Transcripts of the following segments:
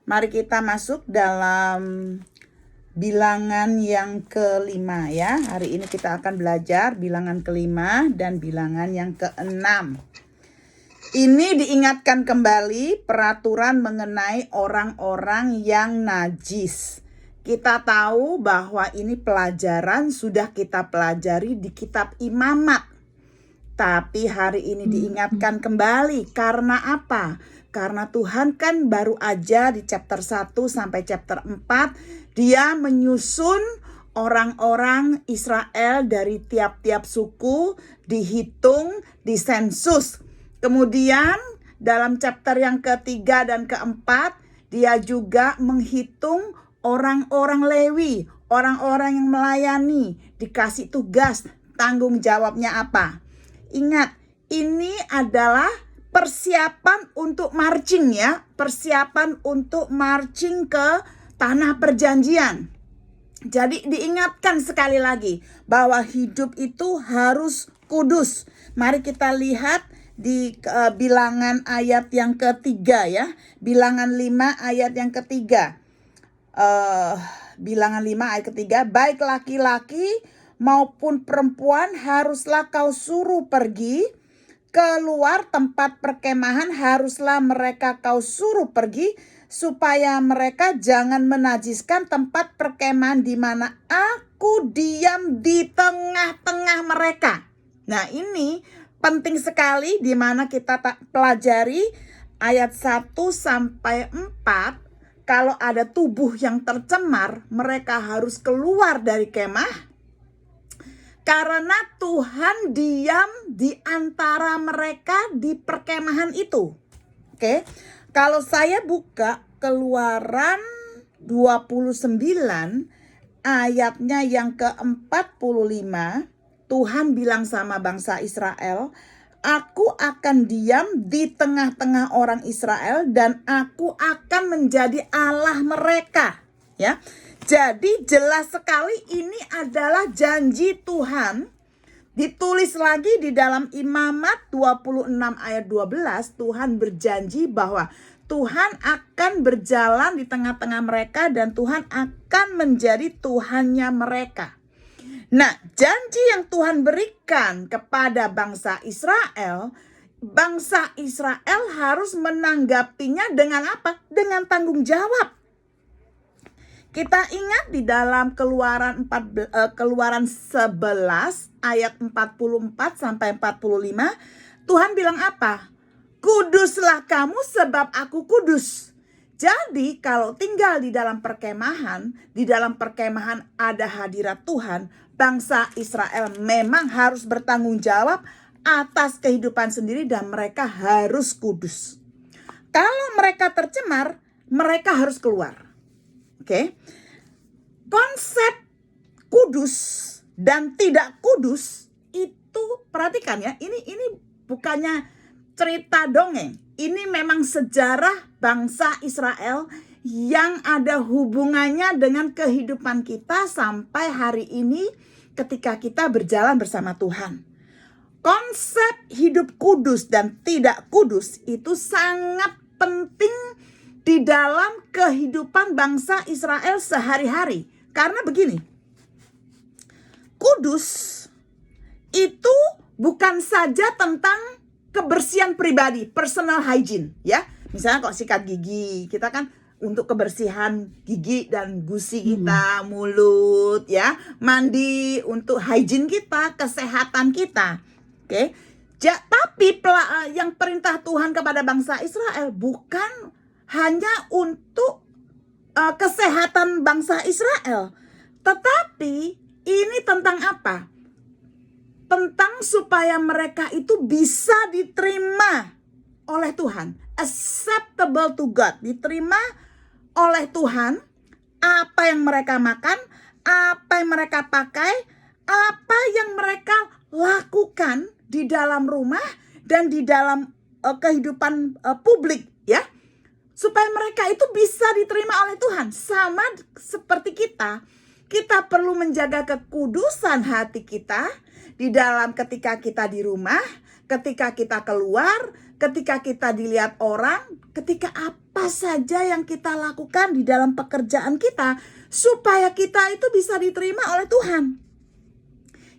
Mari kita masuk dalam bilangan yang kelima ya. Hari ini kita akan belajar bilangan kelima dan bilangan yang keenam. Ini diingatkan kembali peraturan mengenai orang-orang yang najis. Kita tahu bahwa ini pelajaran sudah kita pelajari di kitab Imamat. Tapi hari ini diingatkan kembali. Karena apa? Karena Tuhan kan baru aja di chapter 1 sampai chapter 4 dia menyusun orang-orang Israel dari tiap-tiap suku, dihitung, disensus. Kemudian dalam chapter yang ketiga dan keempat dia juga menghitung orang-orang Lewi, orang-orang yang melayani, dikasih tugas, tanggung jawabnya apa. Ingat, ini adalah persiapan untuk marching ya, persiapan untuk marching ke tanah perjanjian. Jadi diingatkan sekali lagi bahwa hidup itu harus kudus. Mari kita lihat di bilangan ayat yang ketiga ya, bilangan 5 ayat yang ketiga. Bilangan 5 ayat ketiga, baik laki-laki maupun perempuan haruslah kau suruh pergi keluar tempat perkemahan, haruslah mereka kau suruh pergi supaya mereka jangan menajiskan tempat perkemahan di mana aku diam di tengah-tengah mereka. Nah, ini penting sekali di mana kita pelajari ayat 1 sampai 4. Kalau ada tubuh yang tercemar, mereka harus keluar dari kemah. Karena Tuhan diam di antara mereka di perkemahan itu. Oke. Kalau saya buka Keluaran 29 ayatnya yang ke-45, Tuhan bilang sama bangsa Israel, aku akan diam di tengah-tengah orang Israel dan aku akan menjadi Allah mereka. Ya. Jadi jelas sekali ini adalah janji Tuhan. Ditulis lagi di dalam Imamat 26 ayat 12, Tuhan berjanji bahwa Tuhan akan berjalan di tengah-tengah mereka dan Tuhan akan menjadi Tuhannya mereka. Nah, janji yang Tuhan berikan kepada bangsa Israel harus menanggapinya dengan apa? Dengan tanggung jawab. Kita ingat di dalam Keluaran 11 ayat 44 sampai 45, Tuhan bilang apa? Kuduslah kamu sebab aku kudus. Jadi kalau tinggal di dalam perkemahan ada hadirat Tuhan, bangsa Israel memang harus bertanggung jawab atas kehidupan sendiri dan mereka harus kudus. Kalau mereka tercemar, mereka harus keluar. Oke. Konsep kudus dan tidak kudus itu perhatikan ya, ini bukannya cerita dongeng. Ini memang sejarah bangsa Israel yang ada hubungannya dengan kehidupan kita sampai hari ini ketika kita berjalan bersama Tuhan. Konsep hidup kudus dan tidak kudus itu sangat penting di dalam kehidupan bangsa Israel sehari-hari. Karena begini, kudus itu bukan saja tentang kebersihan pribadi, personal hygiene ya. Misalnya kok sikat gigi, kita kan untuk kebersihan gigi dan gusi kita, mulut ya. Mandi untuk hygiene kita, kesehatan kita. Oke. Tapi yang perintah Tuhan kepada bangsa Israel bukan hanya untuk kesehatan bangsa Israel. Tetapi ini tentang apa? Tentang supaya mereka itu bisa diterima oleh Tuhan. Acceptable to God. Diterima oleh Tuhan. Apa yang mereka makan, apa yang mereka pakai, apa yang mereka lakukan di dalam rumah dan di dalam kehidupan publik ya. Supaya mereka itu bisa diterima oleh Tuhan. Sama seperti kita perlu menjaga kekudusan hati kita di dalam ketika kita di rumah, ketika kita keluar, ketika kita dilihat orang, ketika apa saja yang kita lakukan di dalam pekerjaan kita, supaya kita itu bisa diterima oleh Tuhan.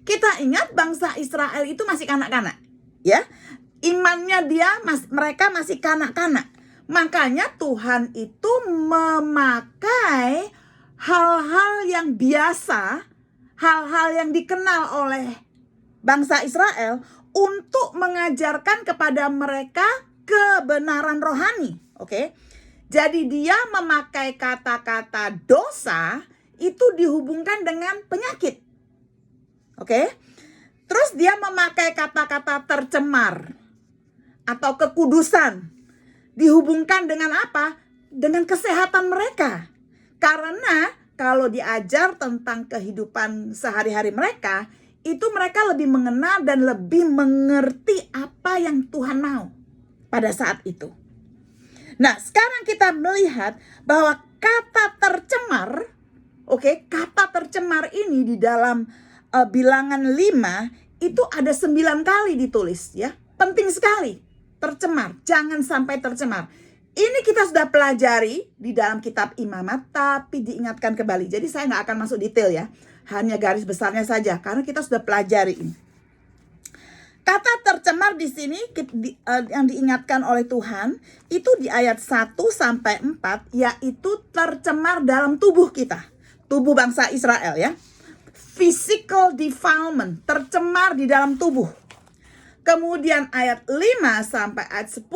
Kita ingat bangsa Israel itu masih kanak-kanak, ya. Imannya mereka masih kanak-kanak. Makanya Tuhan itu memakai hal-hal yang biasa, hal-hal yang dikenal oleh bangsa Israel untuk mengajarkan kepada mereka kebenaran rohani. Oke. Jadi dia memakai kata-kata dosa itu dihubungkan dengan penyakit. Oke. Terus dia memakai kata-kata tercemar atau kekudusan. Dihubungkan dengan apa? Dengan kesehatan mereka. Karena kalau diajar tentang kehidupan sehari-hari mereka, itu mereka lebih mengenal dan lebih mengerti apa yang Tuhan mau pada saat itu. Nah, sekarang kita melihat bahwa kata tercemar, kata tercemar ini di dalam bilangan 5 itu ada 9 kali ditulis, ya. Penting sekali, tercemar, jangan sampai tercemar. Ini kita sudah pelajari di dalam kitab Imamat, tapi diingatkan kembali. Jadi saya nggak akan masuk detail ya, hanya garis besarnya saja, karena kita sudah pelajari ini. Kata tercemar di sini yang diingatkan oleh Tuhan itu di ayat 1 sampai 4, yaitu tercemar dalam tubuh kita, tubuh bangsa Israel, ya. Physical defilement, tercemar di dalam tubuh. Kemudian ayat 5 sampai ayat 10,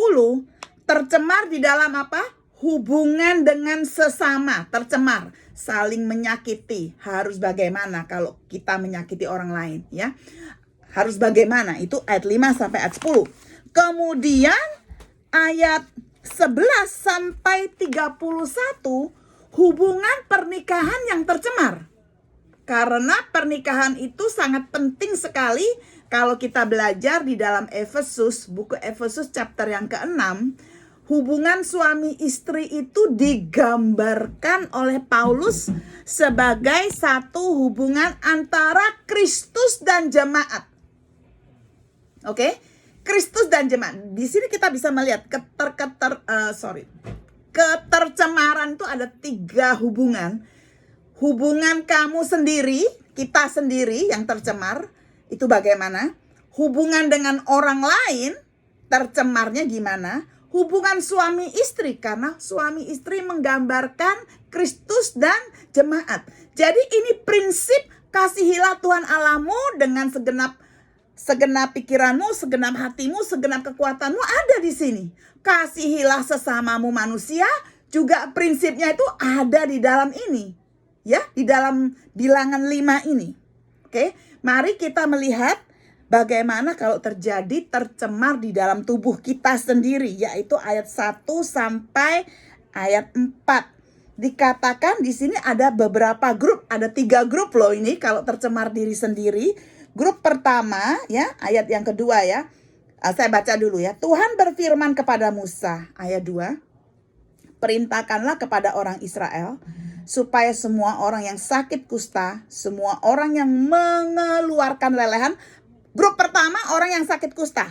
tercemar di dalam apa? Hubungan dengan sesama, tercemar, saling menyakiti. Harus bagaimana kalau kita menyakiti orang lain, ya? Harus bagaimana? Itu ayat 5 sampai ayat 10. Kemudian ayat 11 sampai 31, hubungan pernikahan yang tercemar. Karena pernikahan itu sangat penting sekali kalau kita belajar di dalam Efesus, buku Efesus chapter yang ke-6, hubungan suami istri itu digambarkan oleh Paulus sebagai satu hubungan antara Kristus dan jemaat. Oke, Kristus dan jemaat. Di sini kita bisa melihat ketercemaran itu ada 3 hubungan. Hubungan kamu sendiri, kita sendiri yang tercemar, itu bagaimana? Hubungan dengan orang lain, tercemarnya gimana? Hubungan suami istri, karena suami istri menggambarkan Kristus dan jemaat. Jadi ini prinsip kasihilah Tuhan Allahmu dengan segenap pikiranmu, segenap hatimu, segenap kekuatanmu ada di sini. Kasihilah sesamamu manusia, juga prinsipnya itu ada di dalam ini. Ya, di dalam bilangan 5 ini. Oke, mari kita melihat bagaimana kalau terjadi tercemar di dalam tubuh kita sendiri, yaitu ayat 1 sampai ayat 4. Dikatakan di sini ada beberapa grup, ada 3 grup loh ini kalau tercemar diri sendiri. Grup pertama, ya, ayat yang kedua, ya. Saya baca dulu, ya. Tuhan berfirman kepada Musa, ayat 2. Perintahkanlah kepada orang Israel supaya semua orang yang sakit kusta, semua orang yang mengeluarkan lelehan. Grup pertama orang yang sakit kusta.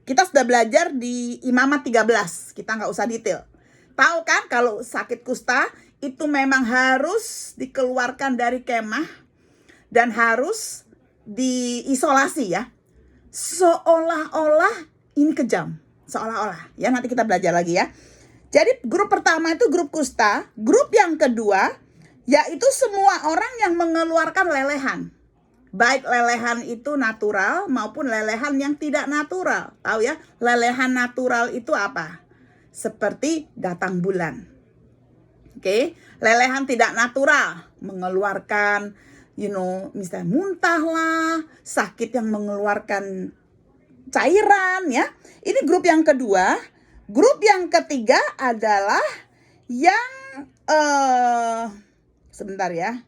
Kita sudah belajar di Imamat 13, kita nggak usah detail. Tahu kan kalau sakit kusta itu memang harus dikeluarkan dari kemah dan harus diisolasi, ya. Seolah-olah ini kejam, seolah-olah, ya. Nanti kita belajar lagi, ya. Jadi grup pertama itu grup kusta. Grup yang kedua yaitu semua orang yang mengeluarkan lelehan. Baik lelehan itu natural maupun lelehan yang tidak natural. Tahu ya, lelehan natural itu apa? Seperti datang bulan. Oke, lelehan tidak natural mengeluarkan misalnya muntah lah, sakit yang mengeluarkan cairan, ya. Ini grup yang kedua. Grup yang ketiga adalah yang sebentar ya.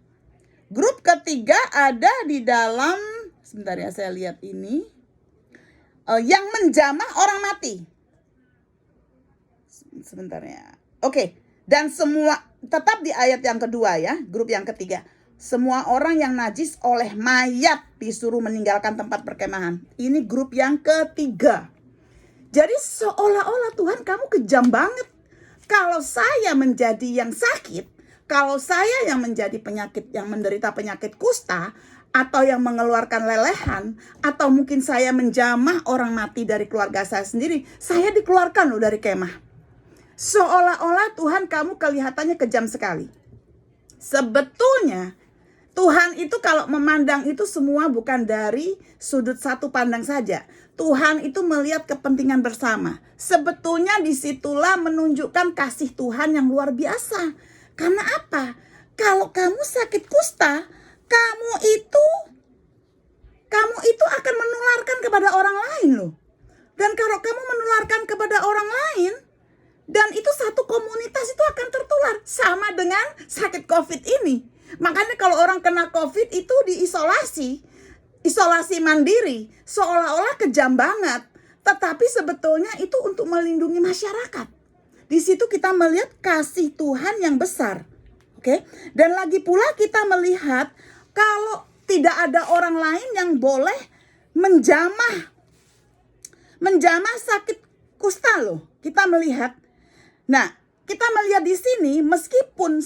Grup ketiga ada di dalam, sebentar ya, saya lihat ini, yang menjamah orang mati. Sebentar ya. Oke, dan semua tetap di ayat yang kedua, ya, grup yang ketiga. Semua orang yang najis oleh mayat disuruh meninggalkan tempat perkemahan. Ini grup yang ketiga. Jadi seolah-olah Tuhan kamu kejam banget. Kalau saya menjadi yang sakit, kalau saya yang menjadi penyakit, yang menderita penyakit kusta, atau yang mengeluarkan lelehan, atau mungkin saya menjamah orang mati dari keluarga saya sendiri, saya dikeluarkan loh dari kemah. Seolah-olah Tuhan kamu kelihatannya kejam sekali. Sebetulnya Tuhan itu kalau memandang itu semua bukan dari sudut satu pandang saja. Tuhan itu melihat kepentingan bersama. Sebetulnya disitulah menunjukkan kasih Tuhan yang luar biasa. Karena apa? Kalau kamu sakit kusta, kamu itu akan menularkan kepada orang lain loh. Dan kalau kamu menularkan kepada orang lain, dan itu satu komunitas itu akan tertular. Sama dengan sakit COVID ini. Makanya kalau orang kena COVID itu diisolasi. Isolasi mandiri. Seolah-olah kejam banget. Tetapi sebetulnya itu untuk melindungi masyarakat. Di situ kita melihat kasih Tuhan yang besar. Oke? Dan lagi pula kita melihat kalau tidak ada orang lain yang boleh menjamah sakit kusta loh. Kita melihat. Nah, kita melihat di sini meskipun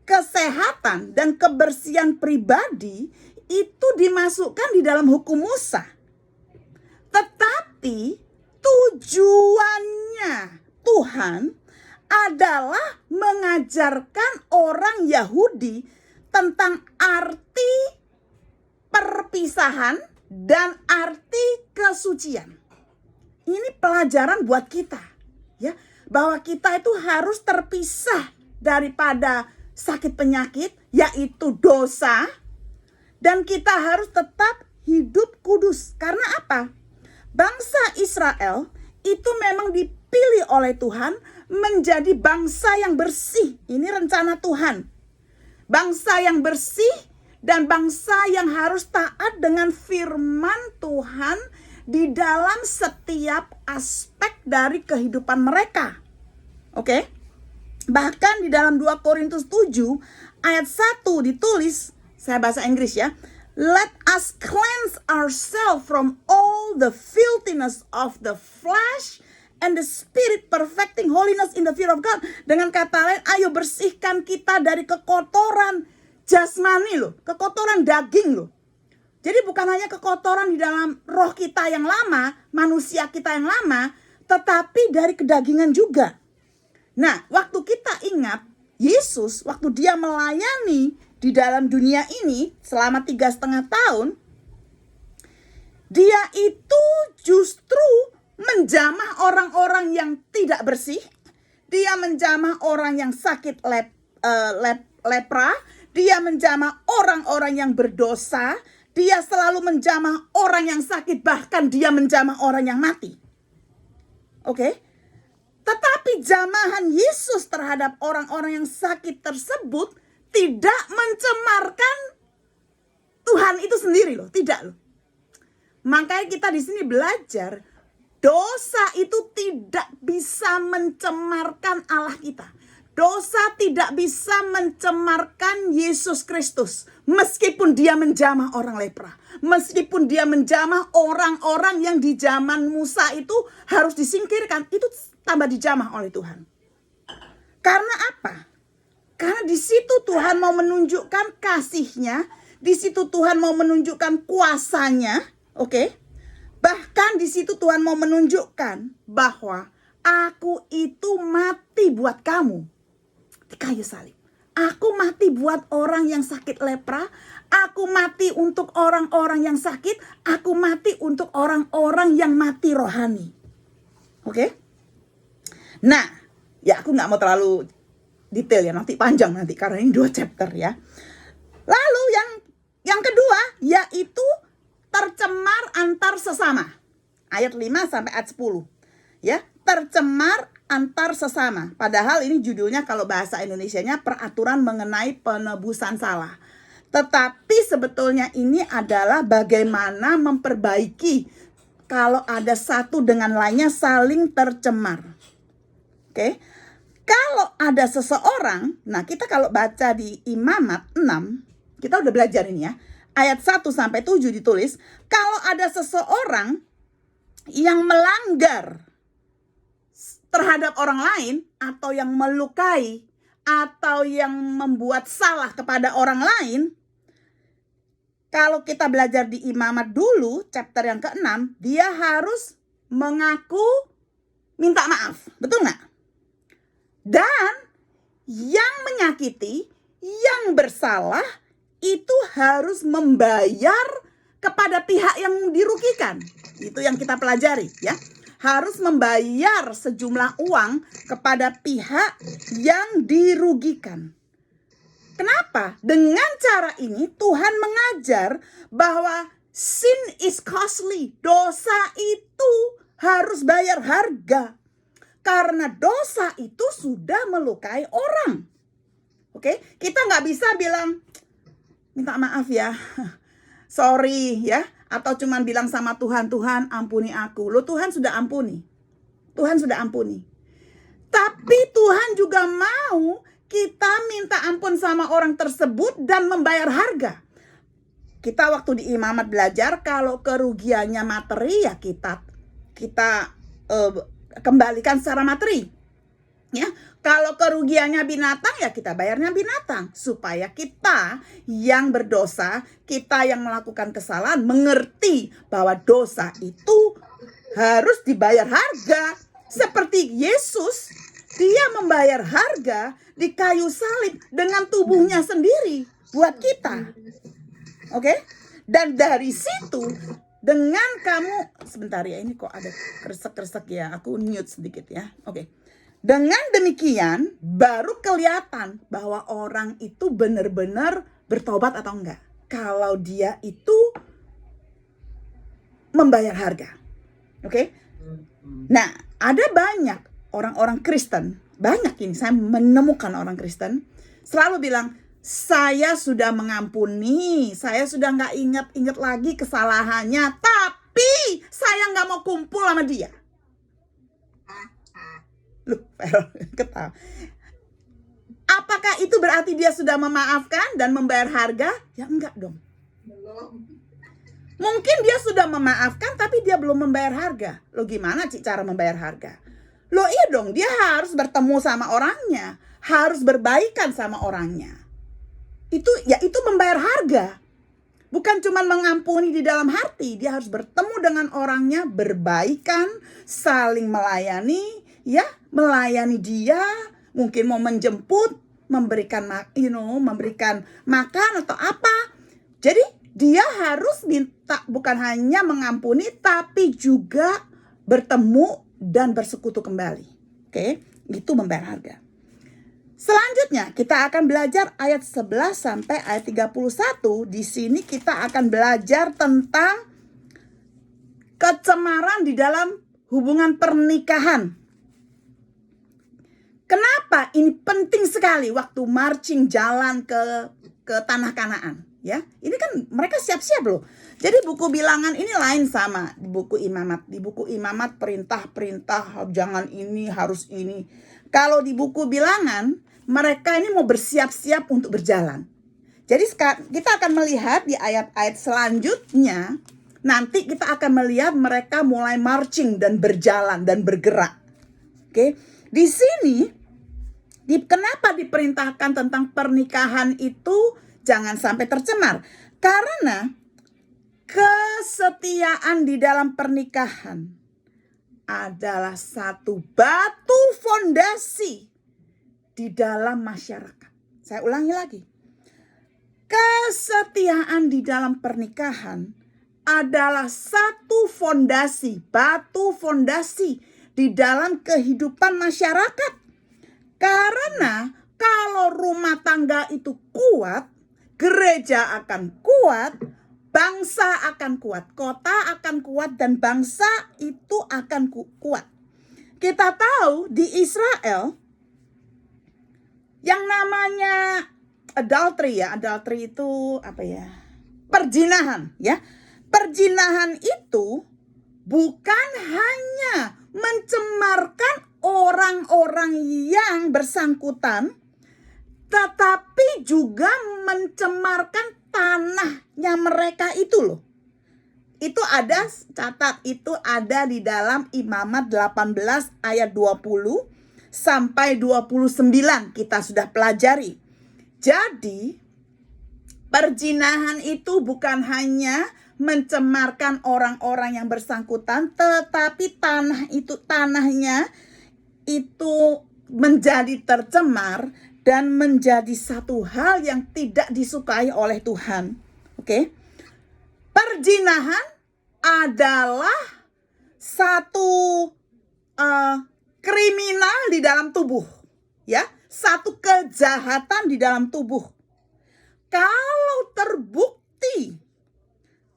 kesehatan dan kebersihan pribadi itu dimasukkan di dalam hukum Musa. Tetapi tujuannya Tuhan adalah mengajarkan orang Yahudi tentang arti perpisahan dan arti kesucian. Ini pelajaran buat kita, ya, bahwa kita itu harus terpisah daripada sakit penyakit, yaitu dosa, dan kita harus tetap hidup kudus. Karena apa? Bangsa Israel itu memang dipilih oleh Tuhan menjadi bangsa yang bersih. Ini rencana Tuhan. Bangsa yang bersih dan bangsa yang harus taat dengan firman Tuhan di dalam setiap aspek dari kehidupan mereka. Oke? Bahkan di dalam 2 Korintus 7 ayat 1 ditulis, saya bahasa Inggris ya. Let us cleanse ourselves from all the filthiness of the flesh and the spirit, perfecting holiness in the fear of God. Dengan kata lain, ayo bersihkan kita dari kekotoran jasmani loh, kekotoran daging loh. Jadi bukan hanya kekotoran di dalam roh kita yang lama, manusia kita yang lama, tetapi dari kedagingan juga. Nah, waktu kita ingat Yesus, waktu dia melayani di dalam dunia ini selama 3,5 tahun, dia itu justru menjamah orang-orang yang tidak bersih. Dia menjamah orang yang sakit lepra. Dia menjamah orang-orang yang berdosa. Dia selalu menjamah orang yang sakit, bahkan dia menjamah orang yang mati. Oke? Tetapi jamahan Yesus terhadap orang-orang yang sakit tersebut tidak mencemarkan Tuhan itu sendiri loh, tidak loh. Makanya kita di sini belajar dosa itu tidak bisa mencemarkan Allah kita. Dosa tidak bisa mencemarkan Yesus Kristus. Meskipun dia menjamah orang lepra. Meskipun dia menjamah orang-orang yang di zaman Musa itu harus disingkirkan. Itu tambah dijamah oleh Tuhan. Karena apa? Karena di situ Tuhan mau menunjukkan kasih-Nya. Di situ Tuhan mau menunjukkan kuasa-Nya. Oke? Bahkan di situ Tuhan mau menunjukkan bahwa aku itu mati buat kamu. Di kayu salib. Aku mati buat orang yang sakit lepra. Aku mati untuk orang-orang yang sakit. Aku mati untuk orang-orang yang mati rohani. Oke? Nah, ya aku gak mau terlalu detail ya. Nanti panjang nanti. Karena ini 2 chapter ya. Lalu yang kedua yaitu tercemar antar sesama. Ayat 5 sampai ayat 10. Ya, tercemar antar sesama. Padahal ini judulnya kalau bahasa Indonesianya peraturan mengenai penebusan salah. Tetapi sebetulnya ini adalah bagaimana memperbaiki kalau ada satu dengan lainnya saling tercemar. Oke. Kalau ada seseorang, nah kita kalau baca di Imamat 6, kita udah belajar ini ya. Ayat 1 sampai 7 ditulis, kalau ada seseorang yang melanggar terhadap orang lain, atau yang melukai, atau yang membuat salah kepada orang lain, kalau kita belajar di Imamat dulu, chapter yang ke-6, dia harus mengaku minta maaf. Betul nggak? Dan yang menyakiti, yang bersalah, itu harus membayar kepada pihak yang dirugikan. Itu yang kita pelajari, ya. Harus membayar sejumlah uang kepada pihak yang dirugikan. Kenapa? Dengan cara ini Tuhan mengajar bahwa sin is costly. Dosa itu harus bayar harga. Karena dosa itu sudah melukai orang. Oke, kita nggak bisa bilang minta maaf ya, sorry ya, atau cuman bilang sama Tuhan, Tuhan ampuni aku. Loh, Tuhan sudah ampuni. Tuhan sudah ampuni. Tapi Tuhan juga mau kita minta ampun sama orang tersebut dan membayar harga. Kita waktu di Imamat belajar kalau kerugiannya materi ya kita kembalikan secara materi. Ya, kalau kerugiannya binatang ya kita bayarnya binatang, supaya kita yang berdosa, kita yang melakukan kesalahan mengerti bahwa dosa itu harus dibayar harga. Seperti Yesus, dia membayar harga di kayu salib dengan tubuhnya sendiri buat kita. Oke? Dan dari situ, dengan kamu, sebentar ya, ini kok ada kresek-kresek ya, aku mute sedikit ya. Oke. Dengan demikian baru kelihatan bahwa orang itu benar-benar bertobat atau enggak. Kalau dia itu membayar harga. Oke? Nah, ada banyak orang-orang Kristen, banyak ini saya menemukan orang Kristen selalu bilang, saya sudah mengampuni, saya sudah nggak ingat-ingat lagi kesalahannya, tapi saya nggak mau kumpul sama dia. Loh, ketawa. Apakah itu berarti dia sudah memaafkan dan membayar harga? Ya enggak dong. Mungkin dia sudah memaafkan tapi dia belum membayar harga. Loh, gimana Cik cara membayar harga? Loh iya dong, dia harus bertemu sama orangnya, harus berbaikan sama orangnya. Itu membayar harga. Bukan cuma mengampuni di dalam hati, dia harus bertemu dengan orangnya, berbaikan, saling melayani, ya, melayani dia, mungkin mau menjemput, memberikan memberikan makan atau apa. Jadi dia harus minta, bukan hanya mengampuni tapi juga bertemu dan bersekutu kembali. Oke, itu membayar harga. Selanjutnya kita akan belajar ayat 11 sampai ayat 31. Di sini kita akan belajar tentang kecemaran di dalam hubungan pernikahan. Kenapa ini penting sekali waktu marching jalan ke tanah Kanaan, ya? Ini kan mereka siap-siap loh. Jadi buku bilangan ini lain sama di buku Imamat. Di buku Imamat perintah-perintah, jangan ini, harus ini. Kalau di buku bilangan mereka ini mau bersiap-siap untuk berjalan. Jadi kita akan melihat di ayat-ayat selanjutnya, nanti kita akan melihat mereka mulai marching dan berjalan dan bergerak. Oke, di sini kenapa diperintahkan tentang pernikahan itu jangan sampai tercemar? Karena kesetiaan di dalam pernikahan adalah satu batu fondasi di dalam masyarakat. Saya ulangi lagi. Kesetiaan di dalam pernikahan adalah satu fondasi, batu fondasi di dalam kehidupan masyarakat. Karena kalau rumah tangga itu kuat, gereja akan kuat, bangsa akan kuat, kota akan kuat, dan bangsa itu akan kuat. Kita tahu di Israel yang namanya adultery ya, adultery itu apa ya? Perzinahan ya. Perzinahan itu bukan hanya mencemarkan orang-orang yang bersangkutan, tetapi juga mencemarkan tanahnya mereka itu loh. Itu ada, catat, itu ada di dalam Imamat 18 ayat 20 sampai 29 kita sudah pelajari. Jadi perzinahan itu bukan hanya mencemarkan orang-orang yang bersangkutan, tetapi tanahnya itu menjadi tercemar dan menjadi satu hal yang tidak disukai oleh Tuhan. Oke. Perzinahan adalah satu kriminal di dalam tubuh, ya, satu kejahatan di dalam tubuh. Kalau terbukti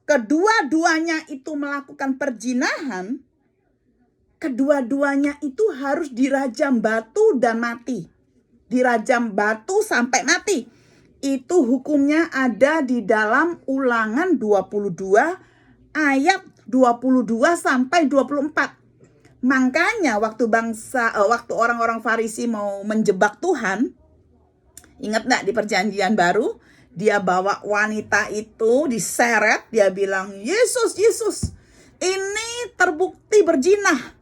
kedua-duanya itu melakukan perzinahan, kedua-duanya itu harus dirajam batu dan mati. Dirajam batu sampai mati. Itu hukumnya ada di dalam Ulangan 22 ayat 22 sampai 24. Makanya waktu orang-orang Farisi mau menjebak Tuhan, ingat nggak di Perjanjian Baru, dia bawa wanita itu diseret, dia bilang, Yesus, ini terbukti berzina.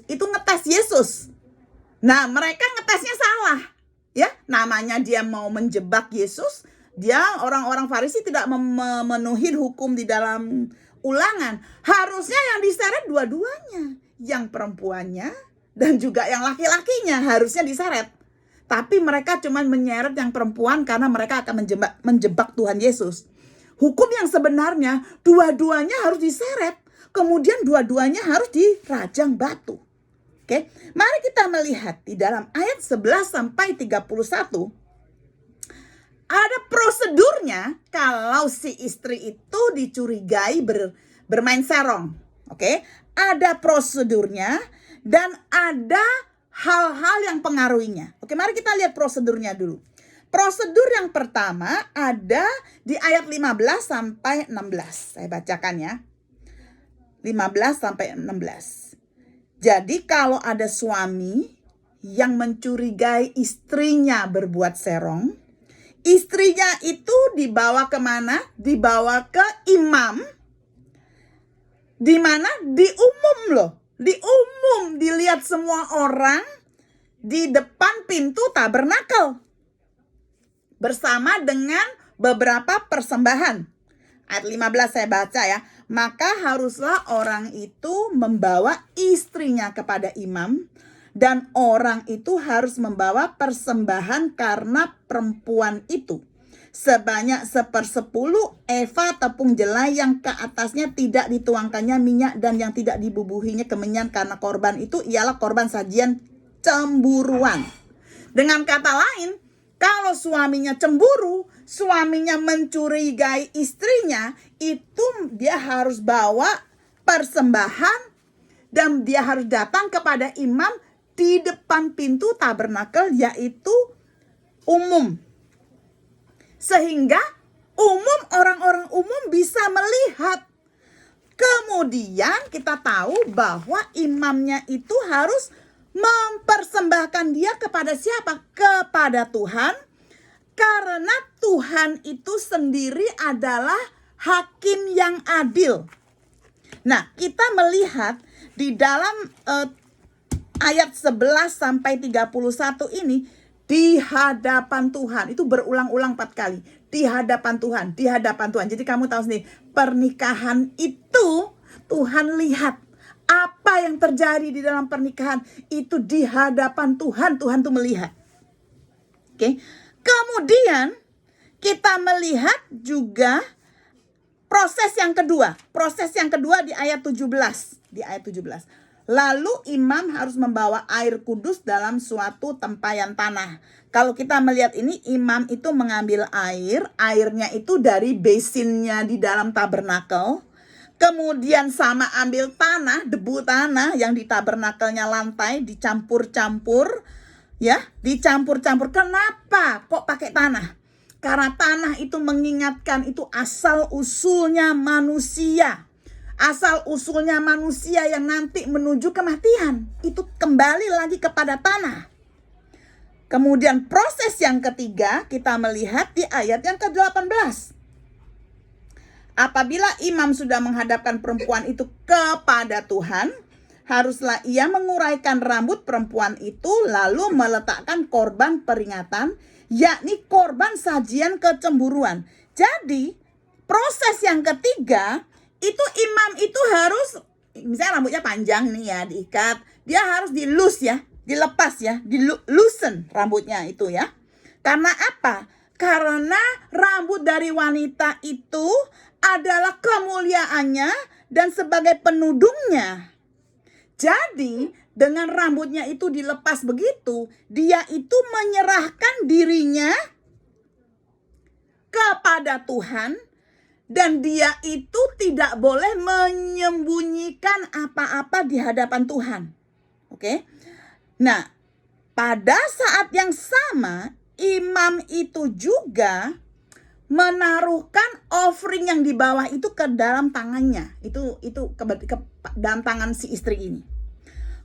Itu ngetes Yesus. Nah, mereka ngetesnya salah. Ya, namanya dia mau menjebak Yesus, orang-orang Farisi tidak memenuhi hukum di dalam Ulangan. Harusnya yang diseret dua-duanya, yang perempuannya dan juga yang laki-lakinya harusnya diseret. Tapi mereka cuma menyeret yang perempuan karena mereka akan menjebak Tuhan Yesus. Hukum yang sebenarnya dua-duanya harus diseret, kemudian dua-duanya harus dirajang batu. Oke, mari kita melihat di dalam ayat 11 sampai 31. Ada prosedurnya kalau si istri itu dicurigai bermain serong. Oke, ada prosedurnya dan ada hal-hal yang pengaruhinya. Oke, mari kita lihat prosedurnya dulu. Prosedur yang pertama ada di ayat 15 sampai 16. Saya bacakan ya. 15 sampai 16. Jadi kalau ada suami yang mencurigai istrinya berbuat serong, istrinya itu dibawa kemana? Dibawa ke imam. Di mana? Di umum loh. Di umum, dilihat semua orang di depan pintu tabernakel. Bersama dengan beberapa persembahan. Ayat 15 saya baca ya. Maka haruslah orang itu membawa istrinya kepada imam. Dan orang itu harus membawa persembahan karena perempuan itu sebanyak 1/10 eva tepung jelai yang ke atasnya tidak dituangkannya minyak dan yang tidak dibubuhinya kemenyan, karena korban itu ialah korban sajian cemburuan. Dengan kata lain, kalau suaminya cemburu, suaminya mencurigai istrinya, itu dia harus bawa persembahan dan dia harus datang kepada imam di depan pintu tabernakel, yaitu umum. Sehingga orang-orang umum bisa melihat. Kemudian kita tahu bahwa imamnya itu harus mempersembahkan dia kepada siapa? Kepada Tuhan. Karena Tuhan itu sendiri adalah hakim yang adil. Nah, kita melihat di dalam ayat 11 sampai 31 ini, di hadapan Tuhan, itu berulang-ulang 4 kali. Di hadapan Tuhan, di hadapan Tuhan. Jadi kamu tahu sendiri, pernikahan itu Tuhan lihat. Apa yang terjadi di dalam pernikahan itu di hadapan Tuhan. Tuhan tuh melihat. Oke. Kemudian kita melihat juga proses yang kedua. Proses yang kedua di ayat 17. Di ayat 17. Lalu imam harus membawa air kudus dalam suatu tempayan tanah. Kalau kita melihat ini, imam itu mengambil air. Airnya itu dari basinnya di dalam tabernakel. Kemudian sama ambil tanah, debu tanah yang di tabernakelnya lantai, dicampur-campur. Ya, dicampur-campur. Kenapa kok pakai tanah? Karena tanah itu mengingatkan itu asal usulnya manusia. Asal usulnya manusia yang nanti menuju kematian. Itu kembali lagi kepada tanah. Kemudian proses yang ketiga kita melihat di ayat yang ke-18. apabila imam sudah menghadapkan perempuan itu kepada Tuhan, haruslah ia menguraikan rambut perempuan itu lalu meletakkan korban peringatan, yakni korban sajian kecemburuan. Jadi proses yang ketiga itu imam itu harus, misalnya rambutnya panjang nih ya, diikat, dia harus dilus ya, dilepas ya, loosen rambutnya itu ya. Karena apa? Karena rambut dari wanita itu adalah kemuliaannya dan sebagai penudungnya. Jadi dengan rambutnya itu dilepas begitu, dia itu menyerahkan dirinya kepada Tuhan. Dan dia itu tidak boleh menyembunyikan apa-apa di hadapan Tuhan. Oke. Nah, pada saat yang sama, imam itu juga menaruhkan offering yang di bawah itu ke dalam tangannya. Itu ke dalam tangan si istri ini.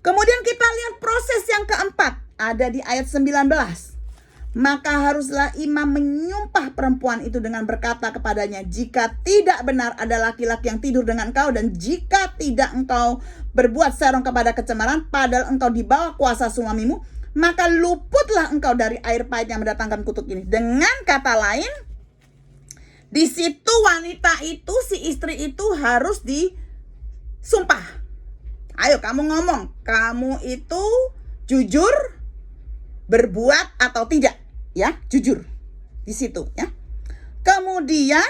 Kemudian kita lihat proses yang keempat, ada di ayat 19. Maka haruslah imam menyumpah perempuan itu dengan berkata kepadanya, jika tidak benar ada laki-laki yang tidur dengan engkau, dan jika tidak engkau berbuat serong kepada kecemaran, padahal engkau di bawah kuasa suamimu, maka luputlah engkau dari air pahit yang mendatangkan kutuk ini. Dengan kata lain, di situ wanita itu, si istri itu harus disumpah. Ayo kamu ngomong, kamu itu jujur berbuat atau tidak, ya, jujur di situ ya. Kemudian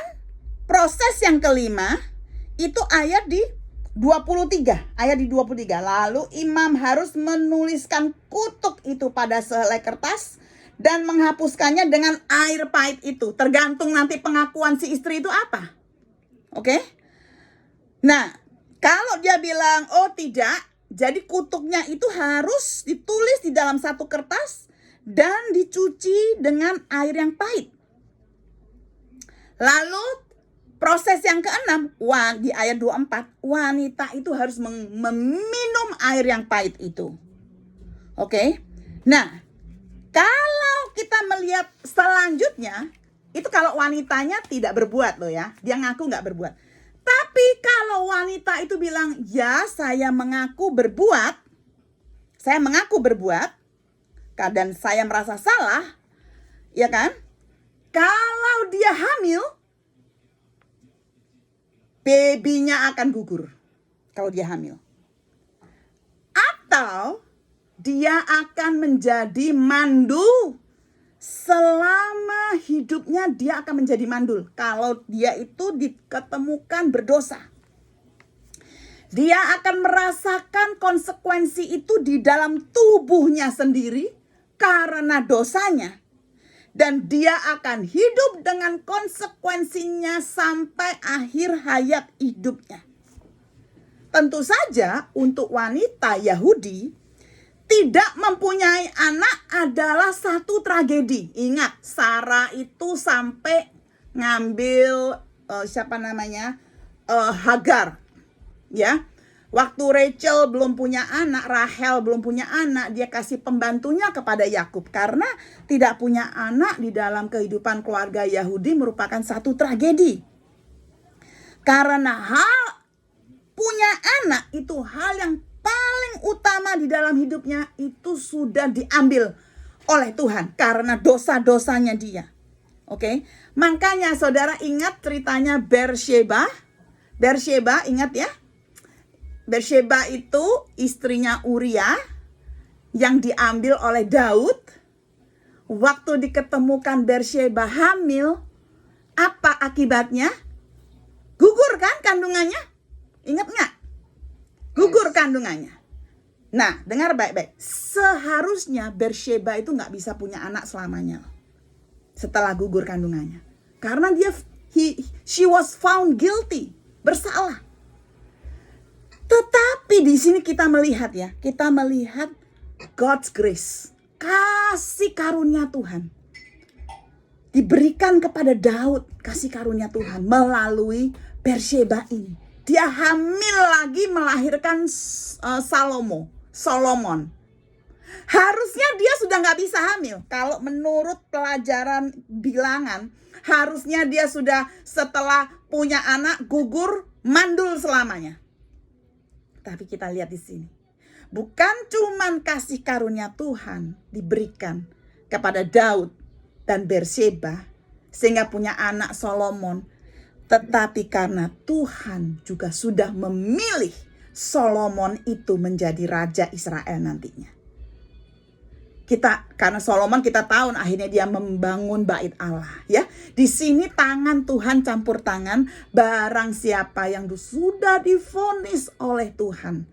proses yang kelima itu ayat di 23, lalu imam harus menuliskan kutuk itu pada sehelai kertas dan menghapuskannya dengan air pahit itu, tergantung nanti pengakuan si istri itu apa. Oke? Nah, kalau dia bilang oh tidak, jadi kutuknya itu harus ditulis di dalam satu kertas dan dicuci dengan air yang pahit. Lalu proses yang keenam, di ayat 24, wanita itu harus meminum air yang pahit itu. Oke. Nah, kalau kita melihat selanjutnya, itu kalau wanitanya tidak berbuat loh ya, dia ngaku nggak berbuat. Tapi kalau wanita itu bilang, ya saya mengaku berbuat, dan saya merasa salah, ya kan? Kalau dia hamil, babynya akan gugur kalau dia hamil. Atau dia akan menjadi mandul. Selama hidupnya dia akan menjadi mandul kalau dia itu diketemukan berdosa. Dia akan merasakan konsekuensi itu di dalam tubuhnya sendiri karena dosanya. Dan dia akan hidup dengan konsekuensinya sampai akhir hayat hidupnya. Tentu saja untuk wanita Yahudi, tidak mempunyai anak adalah satu tragedi. Ingat, Sarah itu sampai ngambil Hagar. Ya. Waktu Rachel belum punya anak, Rahel belum punya anak, dia kasih pembantunya kepada Yakub. Karena tidak punya anak di dalam kehidupan keluarga Yahudi merupakan satu tragedi. Karena punya anak itu hal yang paling utama di dalam hidupnya, itu sudah diambil oleh Tuhan karena dosa-dosanya dia. Oke? Makanya saudara ingat ceritanya Bersheba? Bersheba, ingat ya? Bersheba itu istrinya Uria yang diambil oleh Daud. Waktu diketemukan Bersheba hamil, apa akibatnya? Gugur kan kandungannya? Ingat nggak? Gugur kandungannya. Nah, dengar baik-baik. Seharusnya Bersheba itu nggak bisa punya anak selamanya setelah gugur kandungannya. Karena she was found guilty, bersalah. Tetapi di sini kita melihat God's grace, kasih karunia Tuhan diberikan kepada Daud, kasih karunia Tuhan melalui Bersheba ini. Dia hamil lagi melahirkan Solomon. Harusnya dia sudah nggak bisa hamil. Kalau menurut pelajaran bilangan, harusnya dia sudah setelah punya anak gugur mandul selamanya. Tapi kita lihat di sini, bukan cuman kasih karunia Tuhan diberikan kepada Daud dan Bersheba sehingga punya anak Solomon, tetapi karena Tuhan juga sudah memilih Solomon itu menjadi raja Israel nantinya. Karena Solomon kita tahu akhirnya dia membangun bait Allah, ya. Di sini tangan Tuhan campur tangan, barang siapa yang sudah divonis oleh Tuhan,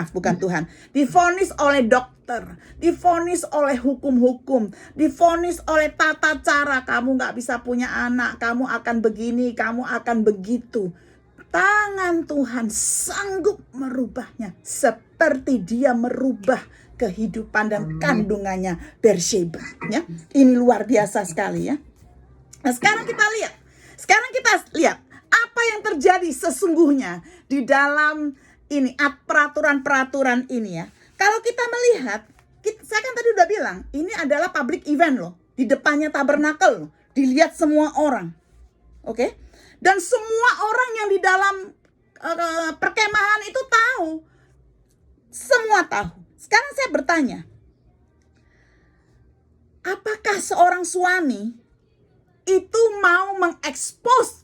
bukan Tuhan, divonis oleh dokter, divonis oleh hukum-hukum, divonis oleh tata cara, kamu gak bisa punya anak, kamu akan begini, kamu akan begitu. Tangan Tuhan sanggup merubahnya seperti dia merubah kehidupan dan kandungannya Bersheba, ya. Ini luar biasa sekali, ya. Nah, sekarang kita lihat apa yang terjadi sesungguhnya di dalam ini peraturan-peraturan ini, ya. Kalau kita melihat, saya kan tadi udah bilang, ini adalah public event loh, di depannya tabernakel loh, dilihat semua orang. Oke? Dan semua orang yang di dalam perkemahan itu tahu. Semua tahu. Sekarang saya bertanya, apakah seorang suami itu mau mengekspos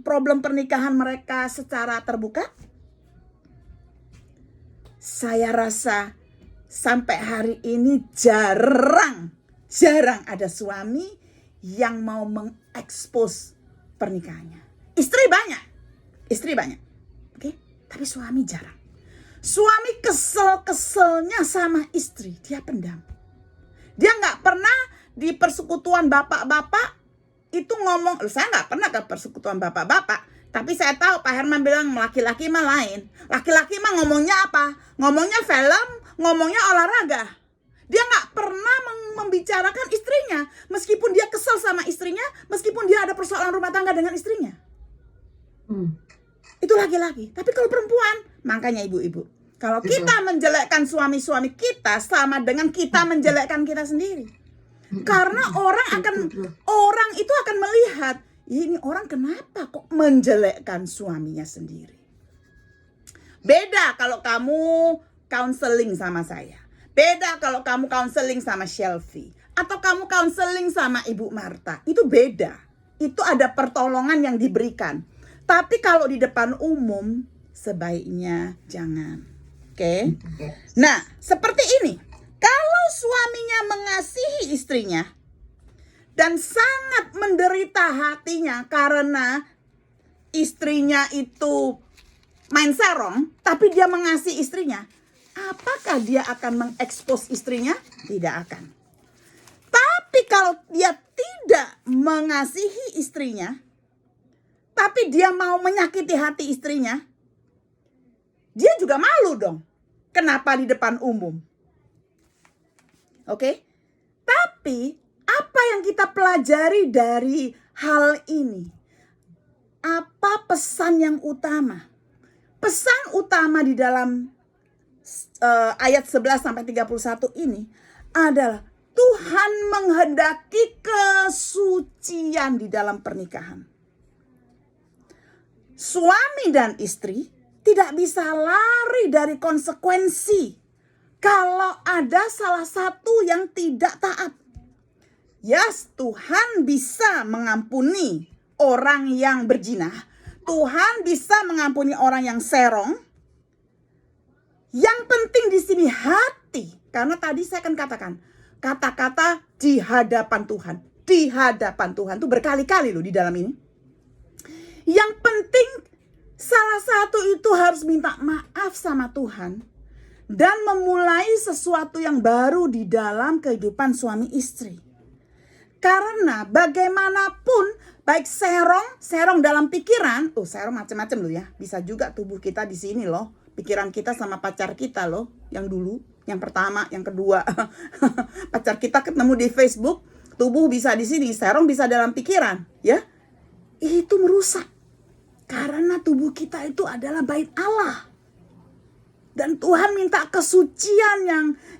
problem pernikahan mereka secara terbuka? Saya rasa sampai hari ini jarang ada suami yang mau mengekspos pernikahannya. Istri banyak, oke? Tapi suami jarang. Suami kesel-keselnya sama istri, dia pendam. Dia nggak pernah di persekutuan bapak-bapak itu ngomong, saya nggak pernah ke persekutuan bapak-bapak, tapi saya tahu Pak Herman bilang laki-laki mah lain. Laki-laki mah ngomongnya apa? Ngomongnya film, ngomongnya olahraga. Dia nggak pernah membicarakan istrinya, meskipun dia kesel sama istrinya, meskipun dia ada persoalan rumah tangga dengan istrinya. Itu laki-laki. Tapi kalau perempuan, makanya ibu-ibu, kalau kita menjelekkan suami-suami kita sama dengan kita menjelekkan kita sendiri. Karena orang itu akan melihat, ini orang kenapa kok menjelekkan suaminya sendiri. Beda kalau kamu counseling sama saya. Beda kalau kamu counseling sama Shelfie. Atau kamu counseling sama Ibu Marta. Itu beda. Itu ada pertolongan yang diberikan. Tapi kalau di depan umum, sebaiknya jangan. Oke? Nah, seperti ini. Kalau suaminya mengasihi istrinya dan sangat menderita hatinya karena istrinya itu main serong, tapi dia mengasihi istrinya, apakah dia akan mengekspos istrinya? Tidak akan. Tapi kalau dia tidak mengasihi istrinya, tapi dia mau menyakiti hati istrinya, dia juga malu dong. Kenapa di depan umum? Oke? Tapi apa yang kita pelajari dari hal ini? Apa pesan yang utama? Pesan utama di dalam ayat 11 sampai 31 ini adalah Tuhan menghendaki kesucian di dalam pernikahan. Suami dan istri tidak bisa lari dari konsekuensi kalau ada salah satu yang tidak taat. Yes, Tuhan bisa mengampuni orang yang berzina. Tuhan bisa mengampuni orang yang serong. Yang penting di sini hati. Karena tadi saya akan katakan, kata-kata di hadapan Tuhan. Di hadapan Tuhan itu berkali-kali loh di dalam ini. Yang penting salah satu itu harus minta maaf sama Tuhan dan memulai sesuatu yang baru di dalam kehidupan suami istri. Karena bagaimanapun baik serong dalam pikiran, serong macam-macam loh ya. Bisa juga tubuh kita di sini loh. Pikiran kita sama pacar kita loh, yang dulu, yang pertama, yang kedua. Pacar kita ketemu di Facebook, tubuh bisa di sini, serong bisa dalam pikiran, ya. Itu merusak. Karena tubuh kita itu adalah bait Allah. Dan Tuhan minta kesucian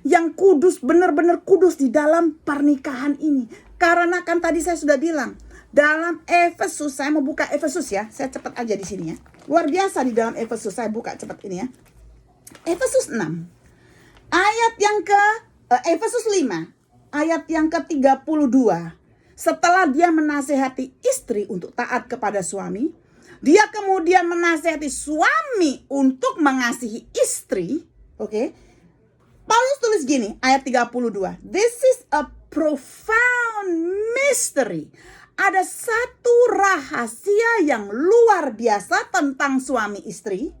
yang kudus, benar-benar kudus di dalam pernikahan ini. Karena kan tadi saya sudah bilang, dalam Efesus, saya mau buka Efesus ya. Saya cepat aja di sini ya. Luar biasa di dalam Efesus, saya buka cepat ini ya. Efesus 6. Ayat yang Efesus 5, ayat yang ke-32. Setelah dia menasehati istri untuk taat kepada suami, dia kemudian menasehati suami untuk mengasihi istri. Oke. Paulus tulis gini, ayat 32. This is a profound mystery. Ada satu rahasia yang luar biasa tentang suami istri.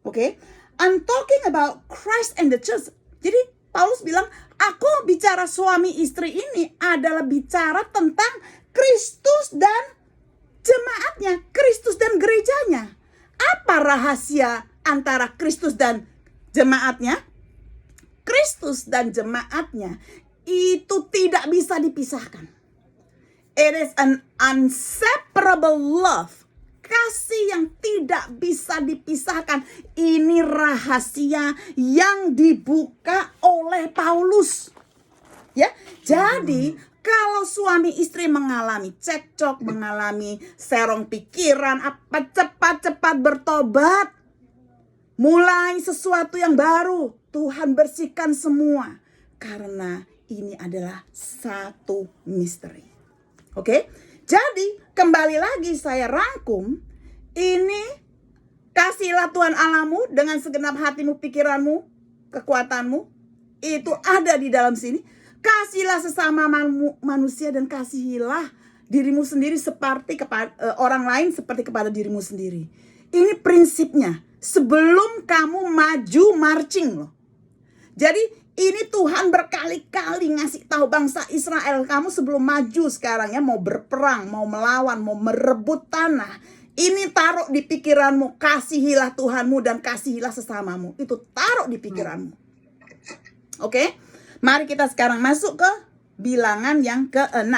Oke. I'm talking about Christ and the church. Jadi Paulus bilang, aku bicara suami istri ini adalah bicara tentang Kristus dan jemaatnya, Kristus dan gerejanya. Apa rahasia antara Kristus dan jemaatnya? Kristus dan jemaatnya itu tidak bisa dipisahkan. It is an inseparable love. Kasih yang tidak bisa dipisahkan. Ini rahasia yang dibuka oleh Paulus. Ya, jadi kalau suami istri mengalami cekcok, mengalami serong pikiran, apa cepat-cepat bertobat. Mulai sesuatu yang baru. Tuhan bersihkan semua. Karena ini adalah satu misteri. Oke? Jadi kembali lagi saya rangkum. Ini kasihlah Tuhan Allahmu dengan segenap hatimu, pikiranmu, kekuatanmu. Itu ada di dalam sini. Kasihlah sesama manusia dan kasihilah dirimu sendiri seperti kepada orang lain seperti kepada dirimu sendiri. Ini prinsipnya sebelum kamu maju marching loh. Jadi ini Tuhan berkali-kali ngasih tahu bangsa Israel, kamu sebelum maju sekarang ya, mau berperang, mau melawan, mau merebut tanah. Ini taruh di pikiranmu, kasihilah Tuhanmu dan kasihilah sesamamu. Itu taruh di pikiranmu. Oke? Mari kita sekarang masuk ke bilangan yang ke-6.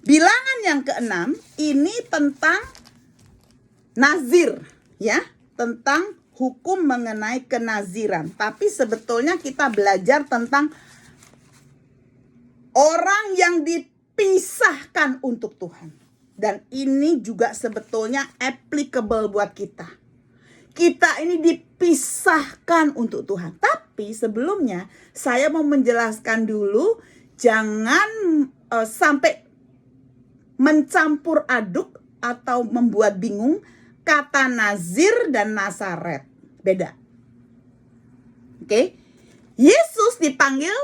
Bilangan yang ke-6 ini tentang nazir, ya, tentang hukum mengenai kenaziran. Tapi sebetulnya kita belajar tentang orang yang dipisahkan untuk Tuhan. Dan ini juga sebetulnya applicable buat kita. Kita ini dipisahkan untuk Tuhan. Tapi sebelumnya saya mau menjelaskan dulu, jangan sampai mencampur aduk atau membuat bingung kata nazir dan nasaret. Beda. Oke. Yesus dipanggil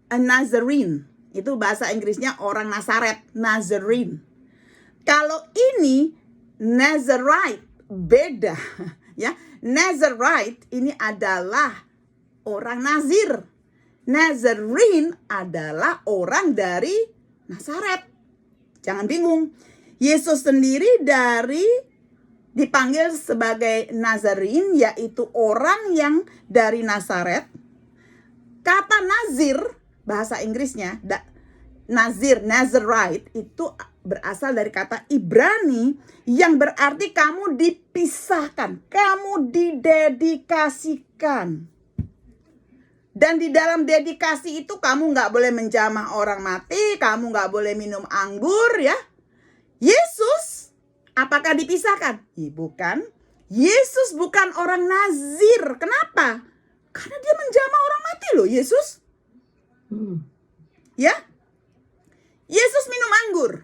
a Nazarene. Itu bahasa Inggrisnya orang Nazaret, Nazarene. Kalau ini Nazarite, beda. Ya, Nazarite ini adalah orang Nazir. Nazarene adalah orang dari Nazaret. Jangan bingung. Yesus sendiri dipanggil sebagai Nazarene, yaitu orang yang dari Nazaret. Kata Nazir, bahasa Inggrisnya, Nazir, Nazarite, itu berasal dari kata Ibrani yang berarti kamu dipisahkan, kamu didedikasikan. Dan di dalam dedikasi itu kamu gak boleh menjamah orang mati, kamu gak boleh minum anggur ya. Yesus apakah dipisahkan? Ya, bukan. Yesus bukan orang nazir. Kenapa? Karena dia menjamah orang mati loh, Yesus. Ya? Yesus minum anggur.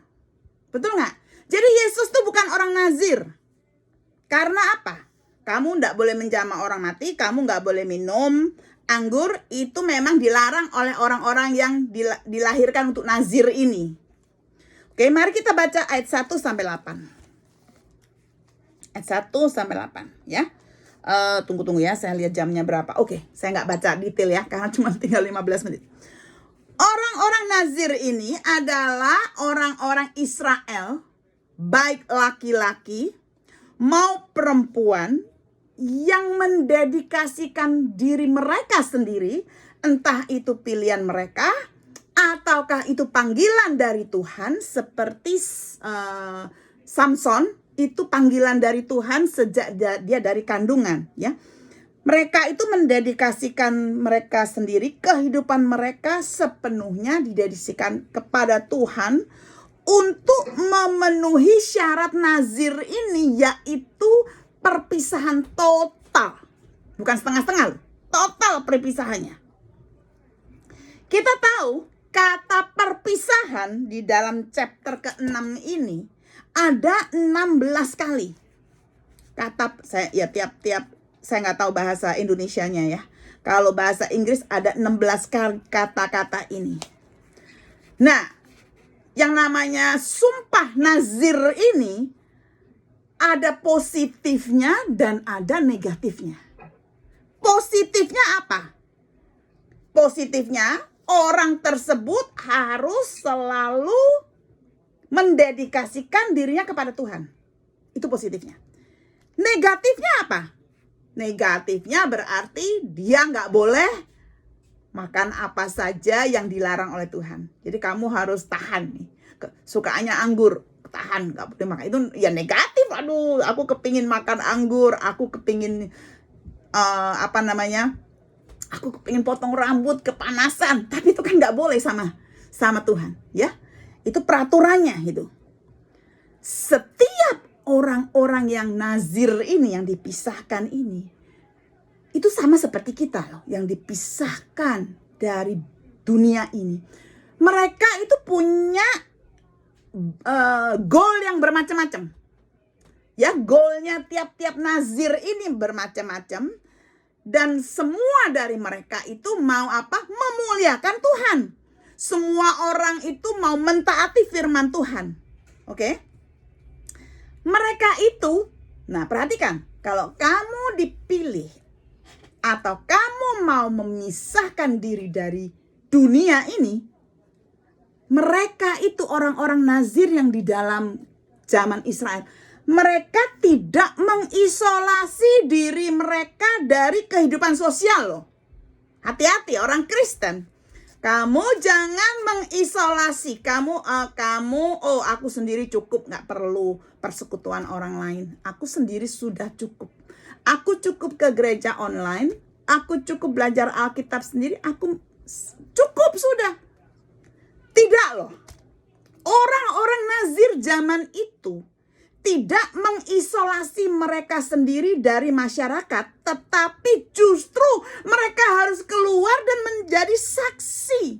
Betul nggak? Jadi Yesus tuh bukan orang nazir. Karena apa? Kamu nggak boleh menjamah orang mati, kamu nggak boleh minum anggur. Itu memang dilarang oleh orang-orang yang dilahirkan untuk nazir ini. Oke, mari kita baca ayat 1 sampai 8. Ayat 1 sampai 8 ya. Tunggu ya, saya lihat jamnya berapa. Oke, saya nggak baca detail ya karena cuma tinggal 15 menit. Orang-orang Nazir ini adalah orang-orang Israel, baik laki-laki mau perempuan, yang mendedikasikan diri mereka sendiri, entah itu pilihan mereka ataukah itu panggilan dari Tuhan, seperti Samson. Itu panggilan dari Tuhan sejak dia dari kandungan ya. Mereka itu mendedikasikan mereka sendiri, kehidupan mereka sepenuhnya didedikasikan kepada Tuhan untuk memenuhi syarat nazir ini, yaitu perpisahan total. Bukan setengah-setengah, total perpisahannya. Kita tahu kata perpisahan di dalam chapter ke-6 ini ada 16 kali. Kata saya tiap-tiap saya nggak tahu bahasa Indonesianya ya. Kalau bahasa Inggris ada 16 kata-kata ini. Nah, yang namanya sumpah nazir ini ada positifnya dan ada negatifnya. Positifnya apa? Positifnya orang tersebut harus selalu mendedikasikan dirinya kepada Tuhan. Itu positifnya. Negatifnya apa? Negatifnya berarti dia nggak boleh makan apa saja yang dilarang oleh Tuhan. Jadi kamu harus tahan nih. Sukaannya anggur, tahan, nggak boleh makan. Itu ya negatif. Aduh, aku kepingin makan anggur, aku kepingin aku kepingin potong rambut, kepanasan. Tapi itu kan nggak boleh sama Tuhan, ya. Itu peraturannya itu. Setiap orang-orang yang nazir ini, yang dipisahkan ini, itu sama seperti kita loh, yang dipisahkan dari dunia ini. Mereka itu punya goal yang bermacam-macam. Ya, goalnya tiap-tiap nazir ini bermacam-macam. Dan semua dari mereka itu mau apa? Memuliakan Tuhan. Semua orang itu mau mentaati firman Tuhan. Oke? Mereka itu, nah perhatikan, kalau kamu dipilih atau kamu mau memisahkan diri dari dunia ini, mereka itu orang-orang nazir yang di dalam zaman Israel. Mereka tidak mengisolasi diri mereka dari kehidupan sosial loh. Hati-hati orang Kristen. Kamu jangan mengisolasi. Kamu aku sendiri cukup, nggak perlu persekutuan orang lain. Aku sendiri sudah cukup. Aku cukup ke gereja online. Aku cukup belajar Alkitab sendiri. Aku cukup sudah. Tidak loh. Orang-orang nazir zaman itu tidak mengisolasi mereka sendiri dari masyarakat, tetapi justru mereka harus keluar dan menjadi saksi.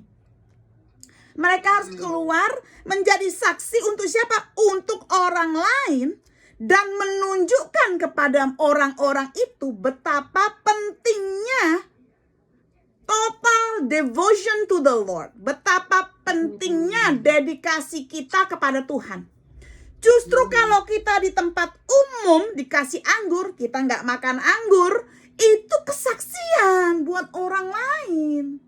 Mereka harus keluar menjadi saksi untuk siapa? Untuk orang lain, dan menunjukkan kepada orang-orang itu betapa pentingnya total devotion to the Lord. Betapa pentingnya dedikasi kita kepada Tuhan. Justru kalau kita di tempat umum dikasih anggur, kita nggak makan anggur, itu kesaksian buat orang lain.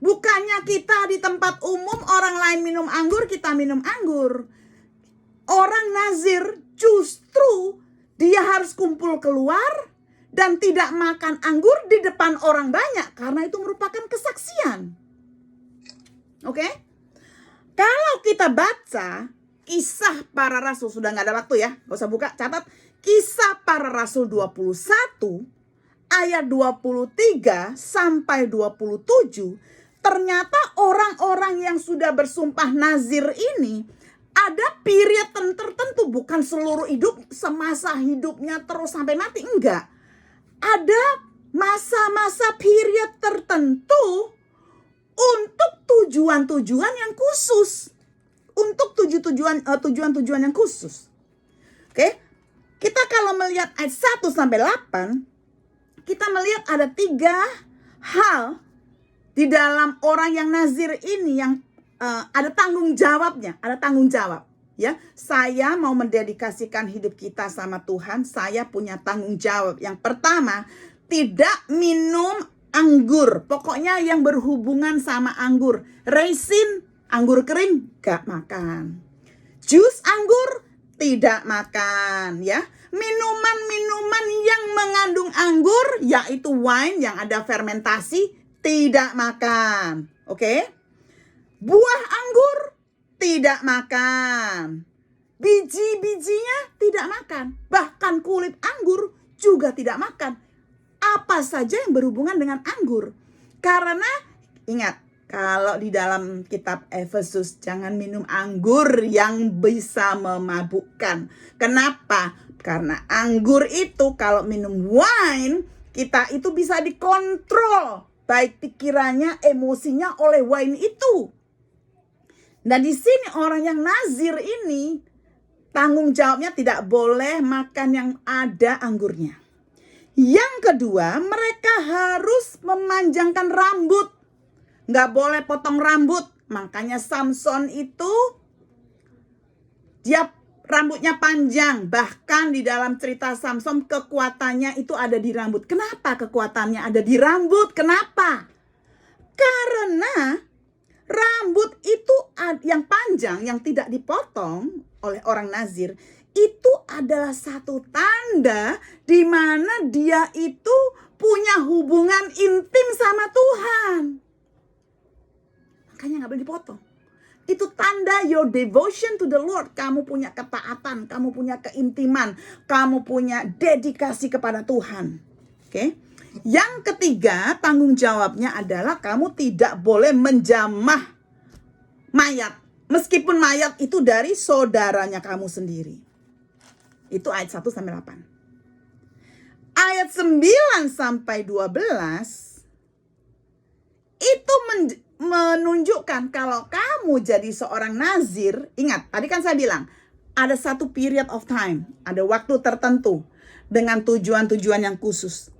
Bukannya kita di tempat umum orang lain minum anggur, kita minum anggur. Orang nazir justru dia harus kumpul keluar dan tidak makan anggur di depan orang banyak, karena itu merupakan kesaksian. Oke? Kalau kita baca Kisah Para Rasul, sudah nggak ada waktu ya, nggak usah buka, catat. Kisah Para Rasul 21 ayat 23 sampai 27. Ternyata orang-orang yang sudah bersumpah nazir ini ada period tertentu, bukan seluruh hidup, semasa hidupnya terus sampai mati, enggak. Ada masa-masa period tertentu untuk tujuan-tujuan yang khusus. Untuk tujuan-tujuan yang khusus. Oke. Kita kalau melihat ayat 1 sampai 8, kita melihat ada 3 hal di dalam orang yang nazir ini yang ada tanggung jawabnya, ada tanggung jawab, ya. Saya mau mendedikasikan hidup kita sama Tuhan, saya punya tanggung jawab. Yang pertama, tidak minum anggur. Pokoknya yang berhubungan sama anggur. Raisin, anggur kering, gak makan. Jus anggur, tidak makan, ya. Minuman-minuman yang mengandung anggur, yaitu wine yang ada fermentasi, tidak makan. Oke? Buah anggur, tidak makan. Biji-bijinya tidak makan. Bahkan kulit anggur juga tidak makan. apa saja yang berhubungan dengan anggur. Karena ingat, kalau di dalam kitab Efesus, jangan minum anggur yang bisa memabukkan. Kenapa? Karena anggur itu kalau minum wine, kita itu bisa dikontrol. Baik pikirannya, emosinya oleh wine itu. Nah di sini orang yang nazir ini, tanggung jawabnya tidak boleh makan yang ada anggurnya. Yang kedua, mereka harus memanjangkan rambut. Nggak boleh potong rambut. Makanya Samson itu dia rambutnya panjang. Bahkan di dalam cerita Samson kekuatannya itu ada di rambut. Kenapa kekuatannya ada di rambut? Kenapa? Karena rambut itu yang panjang, yang tidak dipotong oleh orang nazir, itu adalah satu tanda di mana dia itu punya hubungan intim sama Tuhan. Makanya nggak boleh dipotong. Itu tanda your devotion to the Lord. Kamu punya ketaatan, kamu punya keintiman, kamu punya dedikasi kepada Tuhan. Oke? Yang ketiga, tanggung jawabnya adalah kamu tidak boleh menjamah mayat. Meskipun mayat itu dari saudaranya kamu sendiri. Itu ayat 1 sampai 8. Ayat 9 sampai 12 itu menunjukkan kalau kamu jadi seorang nazir. Ingat, tadi kan saya bilang ada satu period of time, ada waktu tertentu dengan tujuan-tujuan yang khusus.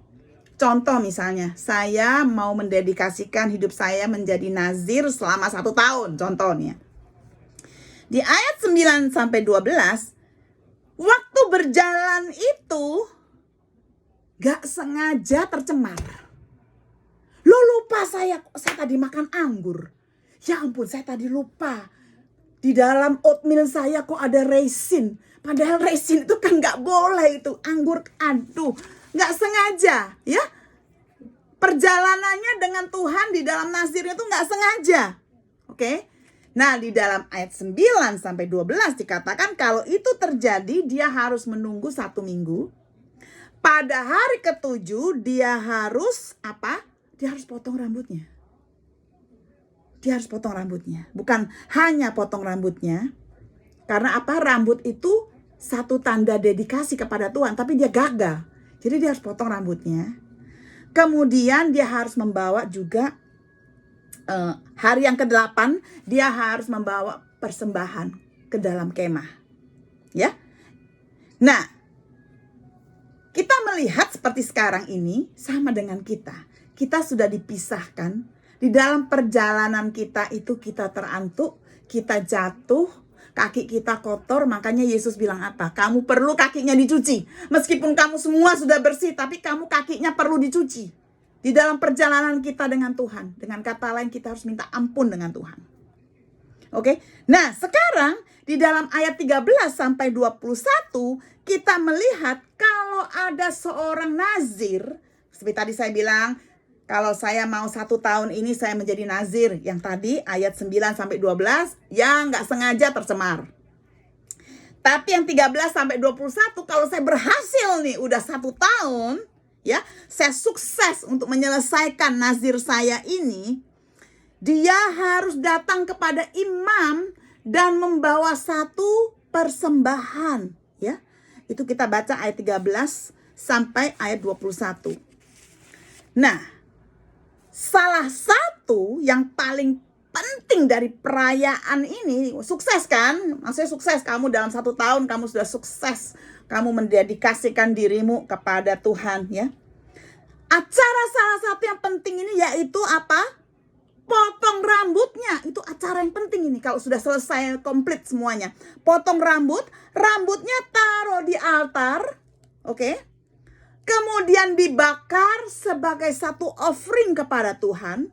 Contoh misalnya, saya mau mendedikasikan hidup saya menjadi nazir selama 1 tahun, contohnya. Di ayat 9 sampai 12, waktu berjalan itu gak sengaja tercemar. Lo lupa saya tadi makan anggur. Ya ampun, saya tadi lupa. Di dalam oatmeal saya kok ada raisin. Padahal raisin itu kan gak boleh itu. Anggur, aduh. Gak sengaja, ya. Perjalanannya dengan Tuhan di dalam nazirnya itu gak sengaja. Oke. Nah, di dalam ayat 9 sampai 12 dikatakan kalau itu terjadi dia harus menunggu 1 minggu. Pada hari ke-7 dia harus apa? Dia harus potong rambutnya. Dia harus potong rambutnya. Bukan hanya potong rambutnya. Karena apa? Rambut itu satu tanda dedikasi kepada Tuhan. Tapi dia gagal. Jadi dia harus potong rambutnya. Kemudian dia harus membawa juga hari yang ke-8 dia harus membawa persembahan ke dalam kemah. Ya. Nah, kita melihat seperti sekarang ini sama dengan kita. Kita sudah dipisahkan. Di dalam perjalanan kita itu kita terantuk, kita jatuh, kaki kita kotor, makanya Yesus bilang apa? Kamu perlu kakinya dicuci. Meskipun kamu semua sudah bersih, tapi kamu kakinya perlu dicuci. Di dalam perjalanan kita dengan Tuhan. Dengan kata lain kita harus minta ampun dengan Tuhan. Oke? Nah, sekarang di dalam ayat 13 sampai 21 kita melihat kalau ada seorang nazir. Seperti tadi saya bilang, kalau saya mau 1 tahun ini saya menjadi nazir. Yang tadi ayat 9 sampai 12 yang nggak sengaja tercemar. Tapi yang 13 sampai 21 kalau saya berhasil nih udah 1 tahun, ya, saya sukses untuk menyelesaikan nazir saya ini, dia harus datang kepada imam dan membawa 1 persembahan, ya. Itu kita baca ayat 13 sampai ayat 21. Nah, salah satu yang paling penting dari perayaan ini, sukses kan? Maksudnya sukses, kamu dalam 1 tahun kamu sudah sukses. Kamu mendedikasikan dirimu kepada Tuhan, ya. Acara salah satu yang penting ini yaitu apa? Potong rambutnya. Itu acara yang penting ini kalau sudah selesai komplit semuanya. Potong rambut, rambutnya taruh di altar, oke? Kemudian dibakar sebagai 1 offering kepada Tuhan.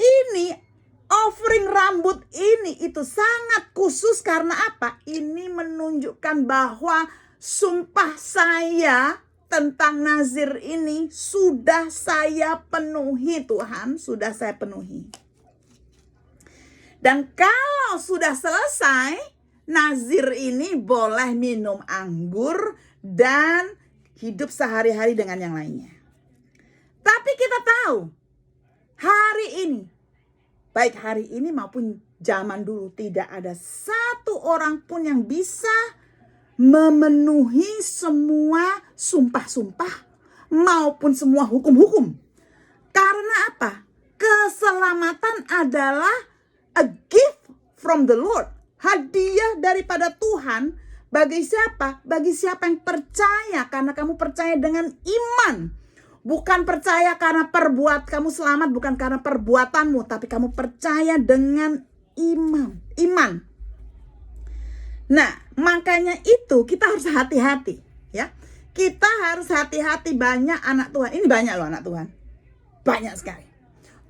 Ini offering rambut ini itu sangat khusus karena apa? Ini menunjukkan bahwa sumpah saya tentang nazir ini sudah saya penuhi, Tuhan, sudah saya penuhi. Dan kalau sudah selesai, nazir ini boleh minum anggur dan hidup sehari-hari dengan yang lainnya. Tapi kita tahu hari ini, baik hari ini maupun zaman dulu, tidak ada satu orang pun yang bisa memenuhi semua sumpah-sumpah maupun semua hukum-hukum. Karena apa? Keselamatan adalah a gift from the Lord. Hadiah daripada Tuhan bagi siapa? Bagi siapa yang percaya, karena kamu percaya dengan iman. Bukan percaya karena kamu selamat, bukan karena perbuatanmu, tapi kamu percaya dengan iman. Nah, makanya itu kita harus hati-hati, ya. Kita harus hati-hati. Banyak anak Tuhan, ini banyak loh anak Tuhan, banyak sekali.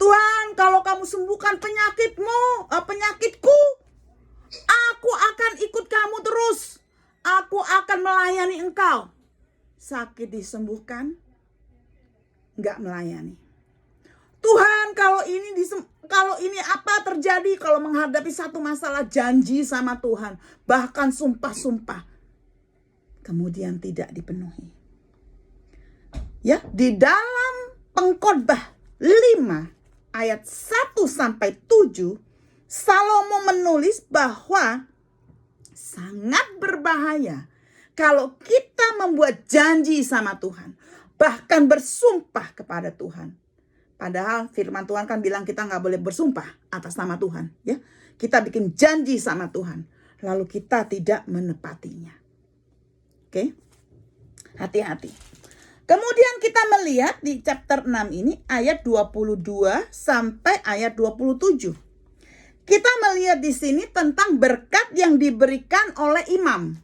Tuhan, kalau kamu sembuhkan penyakitku, aku akan ikut kamu terus. Aku akan melayani engkau. Sakit disembuhkan, nggak melayani. Tuhan, kalau ini apa terjadi, kalau menghadapi satu masalah, janji sama Tuhan, bahkan sumpah-sumpah, kemudian tidak dipenuhi. Ya, di dalam Pengkhotbah 5 ayat 1 sampai 7, Salomo menulis bahwa sangat berbahaya kalau kita membuat janji sama Tuhan, bahkan bersumpah kepada Tuhan. Padahal firman Tuhan kan bilang kita nggak boleh bersumpah atas nama Tuhan, ya. Kita bikin janji sama Tuhan, lalu kita tidak menepatinya. Oke? Hati-hati. Kemudian kita melihat di chapter 6 ini ayat 22 sampai ayat 27. Kita melihat di sini tentang berkat yang diberikan oleh imam.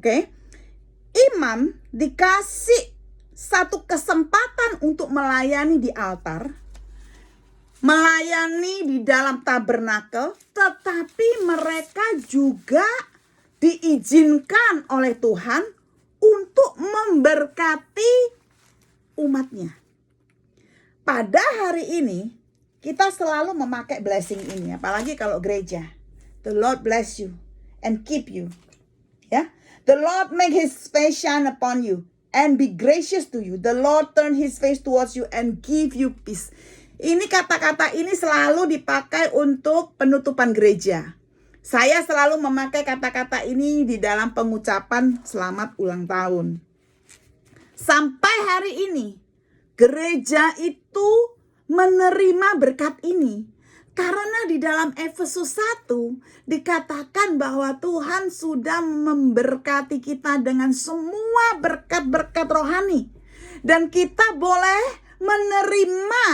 Oke? Imam dikasih satu kesempatan untuk melayani di altar, melayani di dalam tabernakel, tetapi mereka juga diizinkan oleh Tuhan untuk memberkati umatnya. Pada hari ini kita selalu memakai blessing ini, apalagi kalau gereja. The Lord bless you and keep you. Ya, the Lord make His face shine upon you and be gracious to you. The Lord turn His face towards you and give you peace. Ini kata-kata ini selalu dipakai untuk penutupan gereja. Saya selalu memakai kata-kata ini di dalam pengucapan selamat ulang tahun. Sampai hari ini, gereja itu menerima berkat ini. Karena di dalam Efesus 1 dikatakan bahwa Tuhan sudah memberkati kita dengan semua berkat-berkat rohani. Dan kita boleh menerima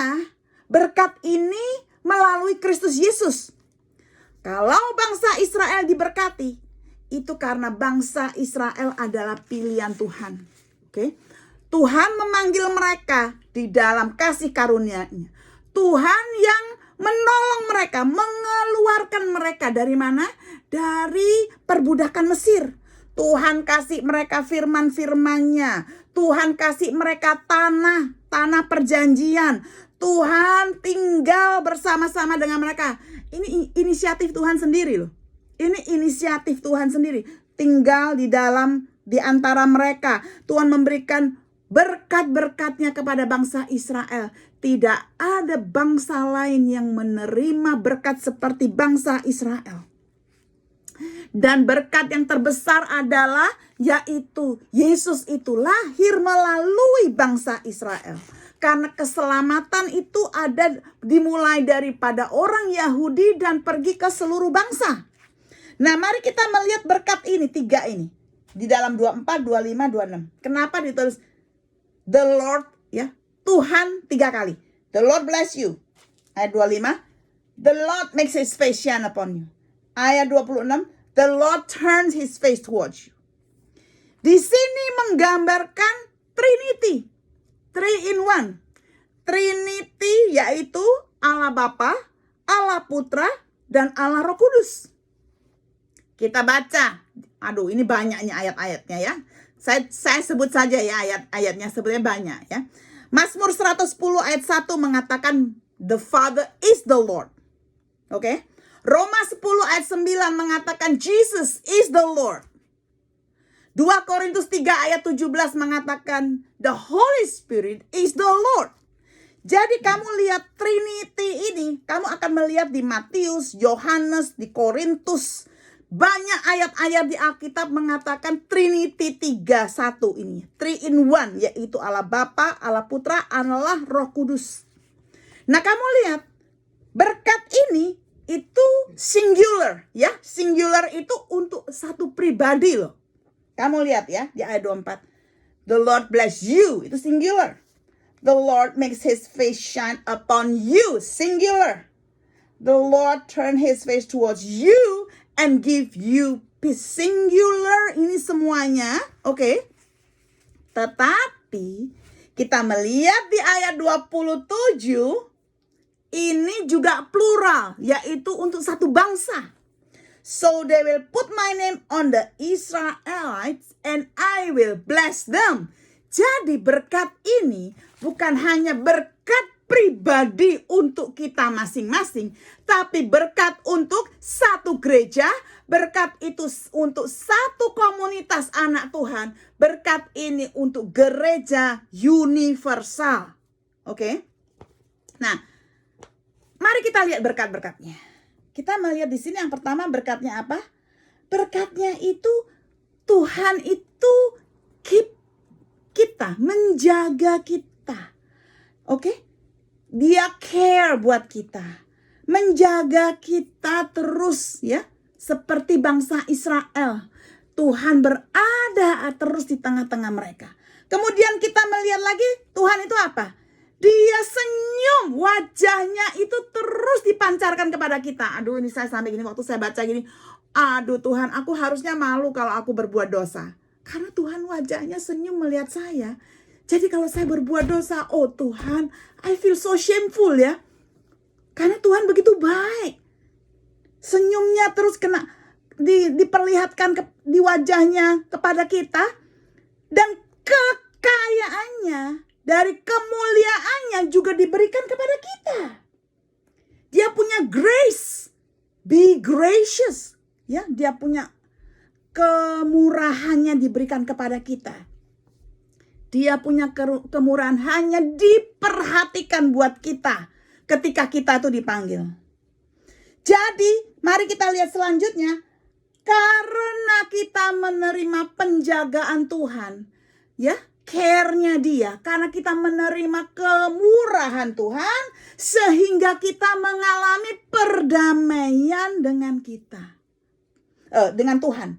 berkat ini melalui Kristus Yesus. Kalau bangsa Israel diberkati, itu karena bangsa Israel adalah pilihan Tuhan. Oke? Tuhan memanggil mereka di dalam kasih karunia-Nya. Tuhan yang menolong mereka, mengeluarkan mereka dari mana? Dari perbudakan Mesir. Tuhan kasih mereka firman-firman-Nya. Tuhan kasih mereka tanah perjanjian. Tuhan tinggal bersama-sama dengan mereka. Ini inisiatif Tuhan sendiri loh. Ini inisiatif Tuhan sendiri. Tinggal di antara mereka. Tuhan memberikan berkat-berkatnya kepada bangsa Israel. Tidak ada bangsa lain yang menerima berkat seperti bangsa Israel. Dan berkat yang terbesar adalah yaitu Yesus itu lahir melalui bangsa Israel. Karena keselamatan itu dimulai daripada orang Yahudi dan pergi ke seluruh bangsa. Nah, mari kita melihat berkat ini, 3 ini. Di dalam 24, 25, 26. Kenapa ditulis the Lord, ya? Tuhan 3 kali. The Lord bless you. Ayat 25. The Lord makes His face shine upon you. Ayat 26. The Lord turns His face towards you. Di sini menggambarkan Trinity. 3 in 1. Trinity yaitu Allah Bapa, Allah Putra, dan Allah Roh Kudus. Kita baca. Aduh, ini banyaknya ayat-ayatnya ya. Saya sebut saja ya ayat-ayatnya, sebenarnya banyak ya. Mazmur 110 ayat 1 mengatakan the Father is the Lord. Oke? Roma 10 ayat 9 mengatakan Jesus is the Lord. 2 Korintus 3 ayat 17 mengatakan the Holy Spirit is the Lord. Jadi kamu lihat Trinity ini, kamu akan melihat di Matius, Yohanes, di Korintus. Banyak ayat-ayat di Alkitab mengatakan Trinity 3-1 ini. 3 in 1, yaitu Allah Bapa, Allah Putra, Allah Roh Kudus. Nah kamu lihat, berkat ini itu singular ya. Singular itu untuk satu pribadi loh. Kamu lihat ya di ayat 24. The Lord bless you, itu singular. The Lord makes his face shine upon you, singular. The Lord turn his face towards you and give you peace, singular. Ini semuanya, oke. Tetapi kita melihat di ayat 27, ini juga plural, yaitu untuk satu bangsa. So they will put my name on the Israelites and I will bless them. Jadi berkat ini bukan hanya berkat pribadi untuk kita masing-masing, tapi berkat untuk satu gereja, berkat itu untuk satu komunitas anak Tuhan, berkat ini untuk gereja universal. Oke? Nah, mari kita lihat berkat-berkatnya. Kita melihat di sini yang pertama berkatnya apa? Berkatnya itu Tuhan itu keep kita, menjaga kita. Oke? Dia care buat kita. Menjaga kita terus ya. Seperti bangsa Israel. Tuhan berada terus di tengah-tengah mereka. Kemudian kita melihat lagi Tuhan itu apa? Dia senyum, wajahnya itu terus dipancarkan kepada kita. Aduh, ini saya sampai gini, waktu saya baca gini, aduh Tuhan, aku harusnya malu kalau aku berbuat dosa. Karena Tuhan wajahnya senyum melihat saya. Jadi kalau saya berbuat dosa, oh Tuhan, I feel so shameful ya. Karena Tuhan begitu baik. Senyumnya terus diperlihatkan di wajahnya kepada kita. Dan kekayaannya dari kemuliaannya juga diberikan kepada kita. Dia punya grace. Be gracious. Ya, dia punya kemurahannya diberikan kepada kita. Dia punya kemurahan hanya diperhatikan buat kita ketika kita itu dipanggil. Jadi, mari kita lihat selanjutnya. Karena kita menerima penjagaan Tuhan, ya, care-nya dia, karena kita menerima kemurahan Tuhan, sehingga kita mengalami perdamaian dengan dengan Tuhan.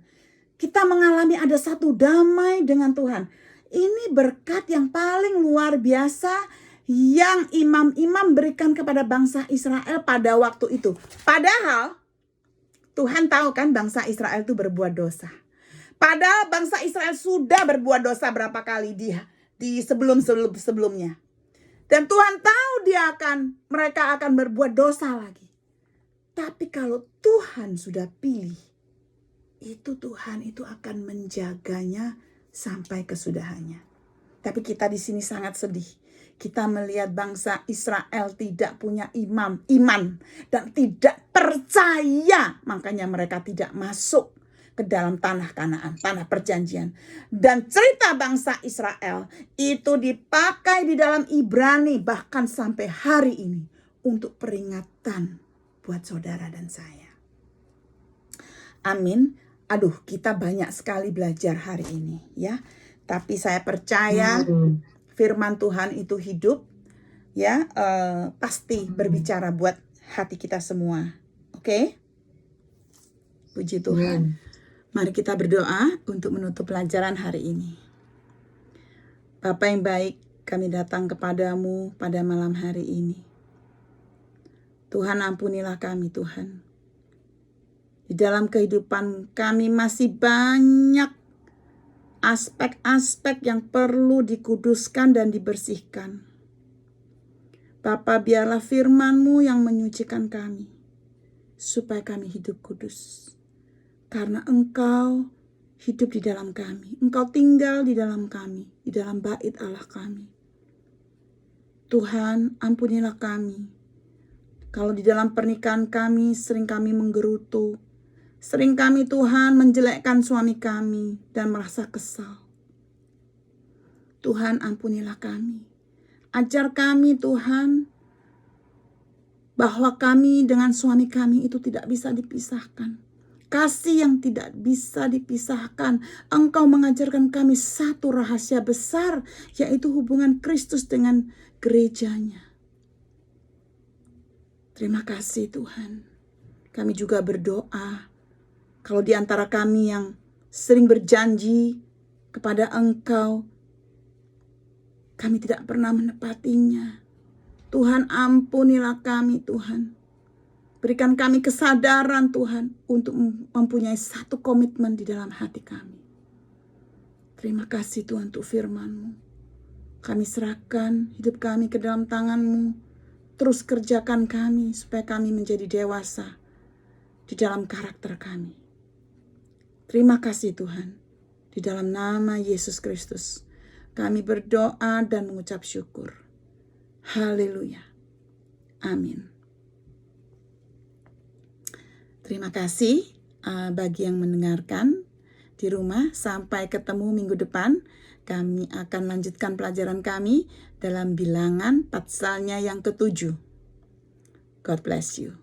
Kita mengalami ada satu damai dengan Tuhan. Ini berkat yang paling luar biasa yang imam-imam berikan kepada bangsa Israel pada waktu itu. Padahal Tuhan tahu kan bangsa Israel itu berbuat dosa. Padahal bangsa Israel sudah berbuat dosa berapa kali di sebelumnya. Dan Tuhan tahu mereka akan berbuat dosa lagi. Tapi kalau Tuhan sudah pilih, itu Tuhan itu akan menjaganya sampai kesudahannya. Tapi kita di sini sangat sedih. Kita melihat bangsa Israel tidak punya iman dan tidak percaya. Makanya mereka tidak masuk ke dalam tanah Kanaan, tanah perjanjian. Dan cerita bangsa Israel itu dipakai di dalam Ibrani bahkan sampai hari ini untuk peringatan buat saudara dan saya. Amin. Aduh, kita banyak sekali belajar hari ini ya. Tapi saya percaya firman Tuhan itu hidup ya, pasti berbicara buat hati kita semua. Oke? Puji Tuhan. Mari kita berdoa untuk menutup pelajaran hari ini. Bapa yang baik, kami datang kepadamu pada malam hari ini. Tuhan, ampunilah kami Tuhan. Di dalam kehidupan kami masih banyak aspek-aspek yang perlu dikuduskan dan dibersihkan. Bapa, biarlah firman-Mu yang menyucikan kami, supaya kami hidup kudus. Karena Engkau hidup di dalam kami. Engkau tinggal di dalam kami, di dalam bait Allah kami. Tuhan, ampunilah kami. Kalau di dalam pernikahan kami sering kami menggerutu, Sering kami Tuhan menjelekkan suami kami dan merasa kesal. Tuhan ampunilah kami. Ajar kami Tuhan bahwa kami dengan suami kami itu tidak bisa dipisahkan. Kasih yang tidak bisa dipisahkan. Engkau mengajarkan kami satu rahasia besar, yaitu hubungan Kristus dengan gerejanya. Terima kasih Tuhan. Kami juga berdoa, kalau di antara kami yang sering berjanji kepada Engkau, kami tidak pernah menepatinya. Tuhan ampunilah kami Tuhan. Berikan kami kesadaran Tuhan untuk mempunyai satu komitmen di dalam hati kami. Terima kasih Tuhan untuk firman-Mu. Kami serahkan hidup kami ke dalam tangan-Mu. Terus kerjakan kami supaya kami menjadi dewasa di dalam karakter kami. Terima kasih Tuhan. Di dalam nama Yesus Kristus kami berdoa dan mengucap syukur. Haleluya. Amin. Terima kasih bagi yang mendengarkan di rumah. Sampai ketemu minggu depan. Kami akan lanjutkan pelajaran kami dalam Bilangan pasalnya yang ke-7. God bless you.